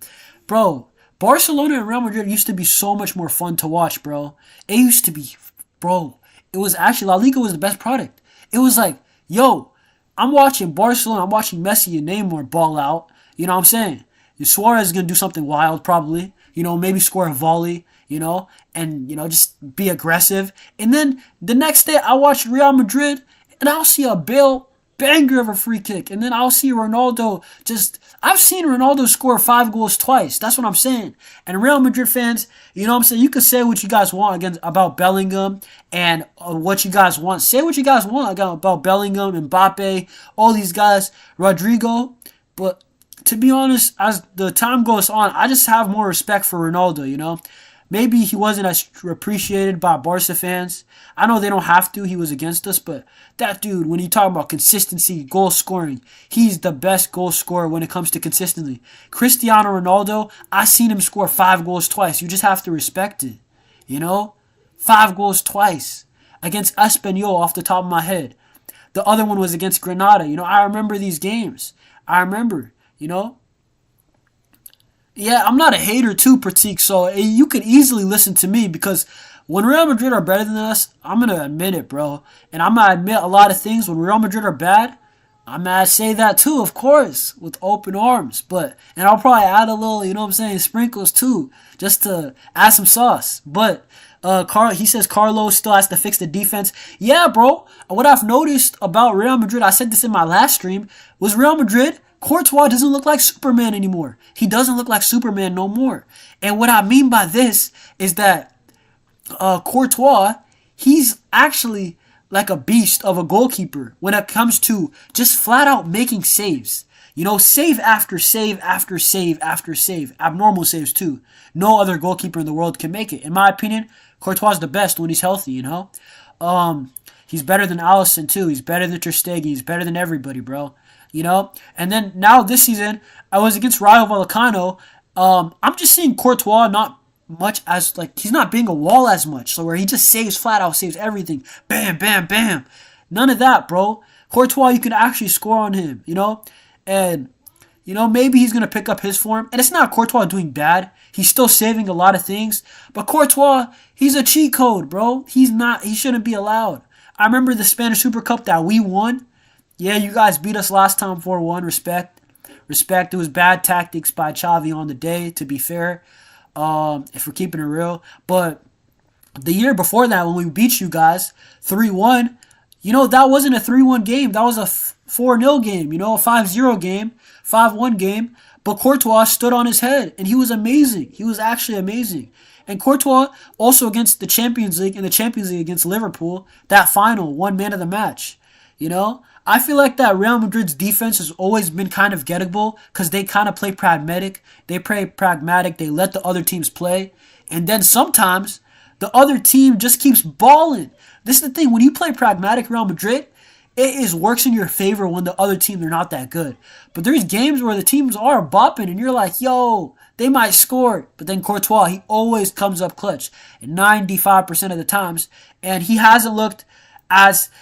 bro, Barcelona and Real Madrid used to be so much more fun to watch, bro. It used to be... Bro, it was actually, La Liga was the best product. It was like, yo, I'm watching Barcelona, I'm watching Messi and Neymar ball out. You know what I'm saying? Suarez is going to do something wild probably. Maybe score a volley, and, just be aggressive. And then the next day I watch Real Madrid and I'll see a Bale banger of a free kick. And then I'll see Ronaldo I've seen Ronaldo score 5 goals twice. That's what I'm saying. And Real Madrid fans, you know what I'm saying? You can say what you guys want about Bellingham and what you guys want. Say what you guys want about Bellingham, Mbappe, all these guys, Rodrigo. But to be honest, as the time goes on, I just have more respect for Ronaldo, Maybe he wasn't as appreciated by Barca fans. I know they don't have to. He was against us. But that dude, when you talk about consistency, goal scoring, he's the best goal scorer when it comes to consistently. Cristiano Ronaldo, I seen him score 5 goals twice. You just have to respect it. 5 goals twice. Against Espanyol off the top of my head. The other one was against Granada. I remember these games. I remember, Yeah, I'm not a hater too, Pratik, so you could easily listen to me because when Real Madrid are better than us, I'm going to admit it, bro. And I'm going to admit a lot of things. When Real Madrid are bad, I'm going to say that too, of course, with open arms. And I'll probably add a little, sprinkles too, just to add some sauce. But he says Carlos still has to fix the defense. Yeah, bro. What I've noticed about Real Madrid, I said this in my last stream, was Real Madrid, Courtois doesn't look like Superman anymore. He doesn't look like Superman no more. And what I mean by this is that Courtois, he's actually like a beast of a goalkeeper when it comes to just flat out making saves. Save after save after save after save. Abnormal saves too. No other goalkeeper in the world can make it. In my opinion, Courtois is the best when he's healthy, He's better than Alisson too. He's better than Ter Stegen. He's better than everybody, bro. And then now this season, I was against Rayo Vallecano. I'm just seeing Courtois not much as, he's not being a wall as much. So where he just flat out saves everything. Bam, bam, bam. None of that, bro. Courtois, you can actually score on him, And, maybe he's going to pick up his form. And it's not Courtois doing bad. He's still saving a lot of things. But Courtois, he's a cheat code, bro. He shouldn't be allowed. I remember the Spanish Super Cup that we won. Yeah, you guys beat us last time 4-1. Respect. Respect. It was bad tactics by Xavi on the day, to be fair, if we're keeping it real. But the year before that, when we beat you guys 3-1, that wasn't a 3-1 game. That was a 4-0 game, a 5-0 game, 5-1 game. But Courtois stood on his head, and he was amazing. He was actually amazing. And Courtois, also against the Champions League, in the Champions League against Liverpool, that final, one man of the match. I feel like that Real Madrid's defense has always been kind of gettable because they kind of play pragmatic. They let the other teams play. And then sometimes the other team just keeps balling. This is the thing. When you play pragmatic Real Madrid, works in your favor when the other team, they're not that good. But there's games where the teams are bopping and you're like, yo, they might score. But then Courtois, he always comes up clutch 95% of the times. And he hasn't looked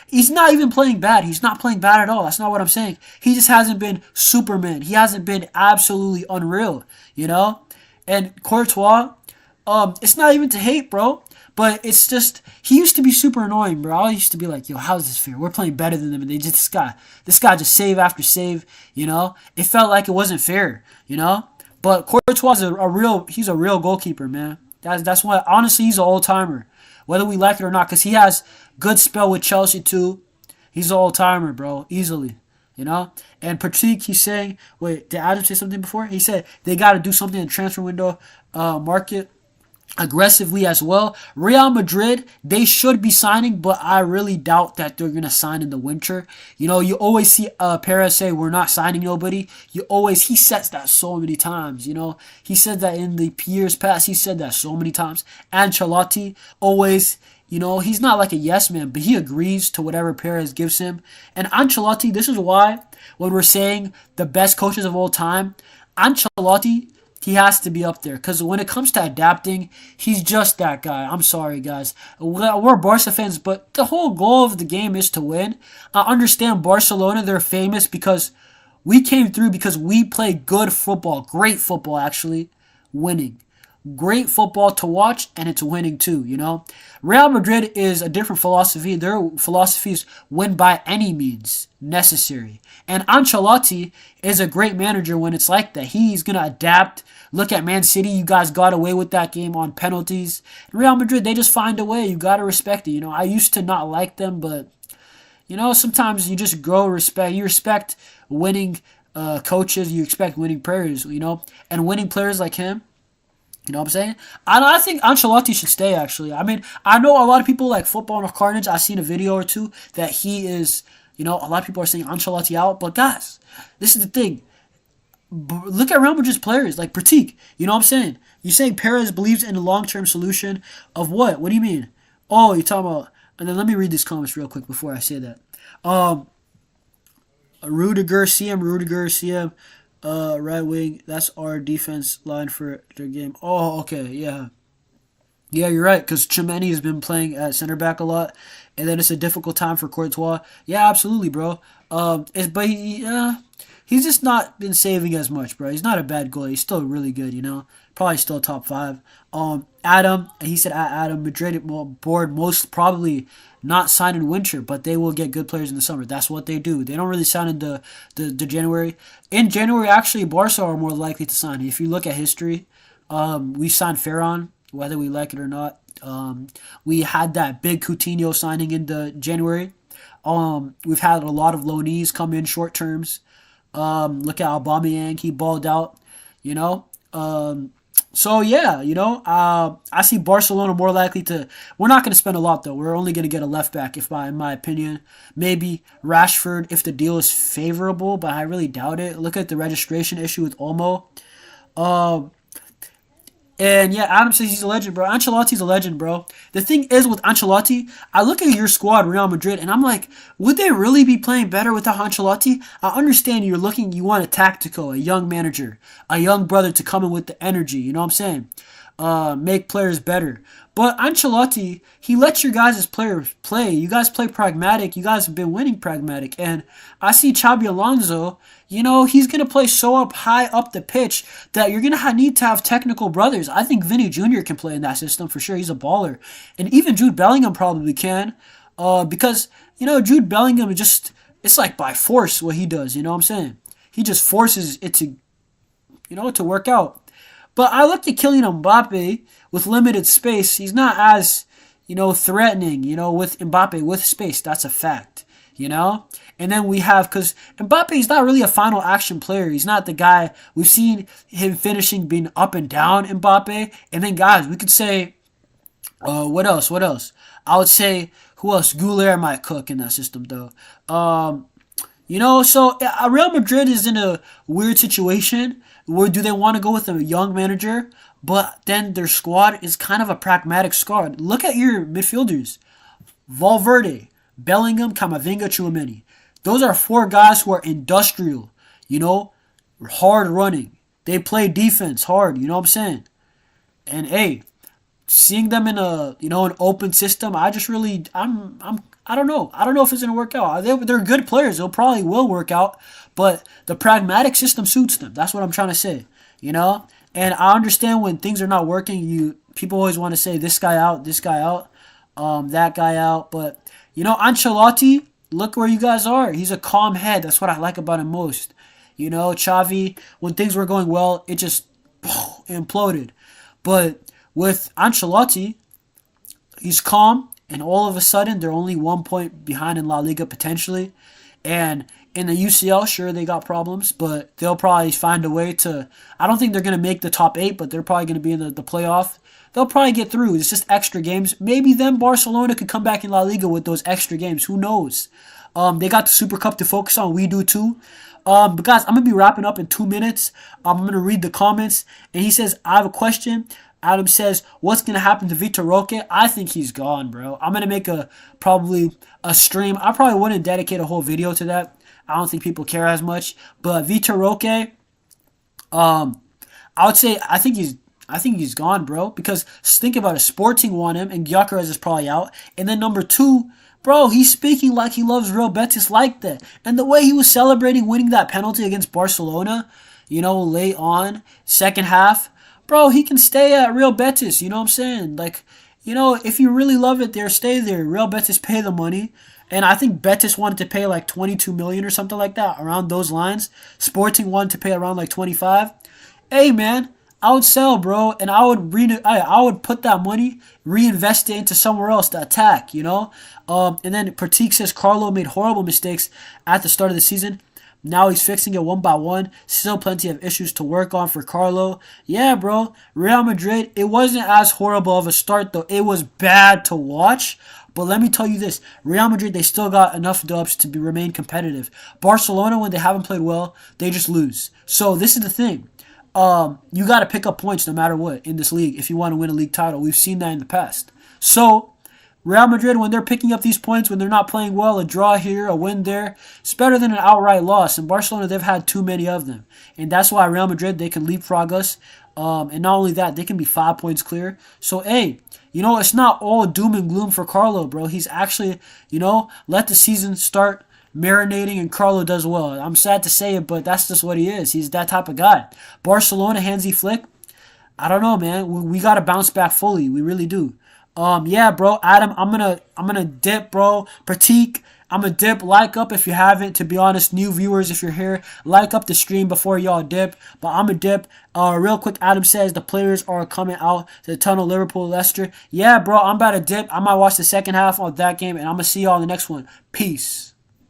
he's not even playing bad. He's not playing bad at all. That's not what I'm saying. He just hasn't been Superman. He hasn't been absolutely unreal, And Courtois, it's not even to hate, bro. But it's just, he used to be super annoying, bro. I used to be like, yo, how's this fair? We're playing better than them. And this guy just save after save, It felt like it wasn't fair, But Courtois is he's a real goalkeeper, man. That's why, honestly, he's an all-timer. Whether we like it or not, because he has good spell with Chelsea too. He's an all-timer, bro, easily, And Patrick, he's saying, wait, did Adam say something before? He said they got to do something in the transfer window market aggressively as well. Real Madrid, they should be signing, but I really doubt that they're going to sign in the winter. You always see Perez say, we're not signing nobody. He says that so many times, He said that in the years past. He said that so many times. Ancelotti always, he's not like a yes man, but he agrees to whatever Perez gives him. And Ancelotti, this is why when we're saying the best coaches of all time, Ancelotti, he has to be up there because when it comes to adapting, he's just that guy. I'm sorry, guys. We're Barca fans, but the whole goal of the game is to win. I understand Barcelona, they're famous because we came through because we play good football, great football actually, winning. Great football to watch, and it's winning too, Real Madrid is a different philosophy. Their philosophy is win by any means necessary. And Ancelotti is a great manager when it's like that. He's going to adapt. Look at Man City. You guys got away with that game on penalties. Real Madrid, they just find a way. You got to respect it. I used to not like them, but, sometimes you just grow respect. You respect winning coaches. You expect winning players, and winning players like him. You know what I'm saying? I think Ancelotti should stay, actually. I mean, I know a lot of people like Football and Carnage. I've seen a video or two that he is, a lot of people are saying Ancelotti out. But guys, this is the thing. Look at Real Madrid's players, like Pratik. You know what I'm saying? You're saying Perez believes in a long-term solution of what? What do you mean? Oh, you're talking about... And then let me read these comments real quick before I say that. Rudiger, CM, right wing, that's our defense line for their game. Oh, okay, yeah. Yeah, you're right, because Tchouaméni has been playing at center back a lot, and then it's a difficult time for Courtois. Yeah, absolutely, bro. He's just not been saving as much, bro. He's not a bad goalie. He's still really good, Probably still top 5. Adam, he said Adam, Madrid board most probably not sign in winter, but they will get good players in the summer. That's what they do. They don't really sign in the January. In January, actually, Barca are more likely to sign. If you look at history, we signed Ferran, whether we like it or not. We had that big Coutinho signing in the January. We've had a lot of loanees come in short terms. Look at Aubameyang, he balled out, So, yeah, I see Barcelona more likely to... We're not going to spend a lot, though. We're only going to get a left back, in my opinion. Maybe Rashford if the deal is favorable, but I really doubt it. Look at the registration issue with Olmo. And yeah, Adam says he's a legend, bro. Ancelotti's a legend, bro. The thing is with Ancelotti, I look at your squad, Real Madrid, and I'm like, would they really be playing better without Ancelotti? I understand you want a tactical, a young manager, a young brother to come in with the energy, you know what I'm saying? make players better. But Ancelotti, he lets your guys' players play. You guys play pragmatic. You guys have been winning pragmatic. And I see Xabi Alonso, he's going to play so up high up the pitch that you're going to need to have technical brothers. I think Vinny Jr. can play in that system for sure. He's a baller. And even Jude Bellingham probably can. Because, Jude Bellingham it's like by force what he does. You know what I'm saying? He just forces it to work out. But I look at Kylian Mbappe with limited space. He's not as, threatening, with Mbappe with space. That's a fact, And then we have, because Mbappe is not really a final action player. He's not the guy. We've seen him finishing being up and down Mbappe. And then, guys, we could say, what else? I would say, who else? Goulet might cook in that system, though. So Real Madrid is in a weird situation where do they want to go with a young manager, but then their squad is kind of a pragmatic squad. Look at your midfielders. Valverde, Bellingham, Camavinga, Tchouaméni. Those are 4 guys who are industrial, hard running. They play defense hard, you know what I'm saying? And hey, seeing them in an open system, I don't know. I don't know if it's going to work out. They're good players. They'll probably will work out, but the pragmatic system suits them. That's what I'm trying to say, And I understand when things are not working, people always want to say this guy out, that guy out. But, Ancelotti, look where you guys are. He's a calm head. That's what I like about him most. Xavi, when things were going well, it just imploded. But with Ancelotti, he's calm. And all of a sudden, they're only 1 point behind in La Liga potentially. And in the UCL, sure, they got problems, but they'll probably find a way to... I don't think they're going to make the top 8, but they're probably going to be in the playoff. They'll probably get through. It's just extra games. Maybe then Barcelona could come back in La Liga with those extra games. Who knows? They got the Super Cup to focus on. We do too. But guys, I'm going to be wrapping up in 2 minutes. I'm going to read the comments. And he says, I have a question. Adam says, what's going to happen to Vitor Roque? I think he's gone, bro. I'm going to make probably a stream. I probably wouldn't dedicate a whole video to that. I don't think people care as much. But Vitor Roque, I would say I think he's gone, bro. Because think about it. Sporting want him, and Gyökeres is probably out. And then number 2, bro, he's speaking like he loves Real Betis like that. And the way he was celebrating winning that penalty against Barcelona, late on, second half, bro, he can stay at Real Betis, you know what I'm saying? Like, if you really love it there, stay there. Real Betis pay the money. And I think Betis wanted to pay like 22 million or something like that, around those lines. Sporting wanted to pay around like 25. Hey, man, I would sell, bro, and I would put that money, reinvest it into somewhere else to attack, And then Pratik says Carlo made horrible mistakes at the start of the season. Now he's fixing it one by one. Still plenty of issues to work on for Carlo. Yeah, bro. Real Madrid, it wasn't as horrible of a start, though. It was bad to watch. But let me tell you this. Real Madrid, they still got enough dubs to remain competitive. Barcelona, when they haven't played well, they just lose. So this is the thing. You got to pick up points no matter what in this league if you want to win a league title. We've seen that in the past. So Real Madrid, when they're picking up these points, when they're not playing well, a draw here, a win there, it's better than an outright loss. In Barcelona, they've had too many of them. And that's why Real Madrid, they can leapfrog us. And not only that, they can be 5 points clear. So, hey, it's not all doom and gloom for Carlo, bro. He's actually, let the season start marinating, and Carlo does well. I'm sad to say it, but that's just what he is. He's that type of guy. Barcelona, Hansi Flick, I don't know, man. We got to bounce back fully. We really do. Yeah, bro, Adam, I'm gonna dip, bro. Pratik, I'm gonna dip. Like up if you haven't. To be honest, new viewers, if you're here, like up the stream before y'all dip. But I'm gonna dip. Real quick, Adam says the players are coming out to the tunnel. Liverpool, Leicester. Yeah, bro, I'm about to dip. I might watch the second half of that game, and I'm gonna see y'all in the next one. Peace.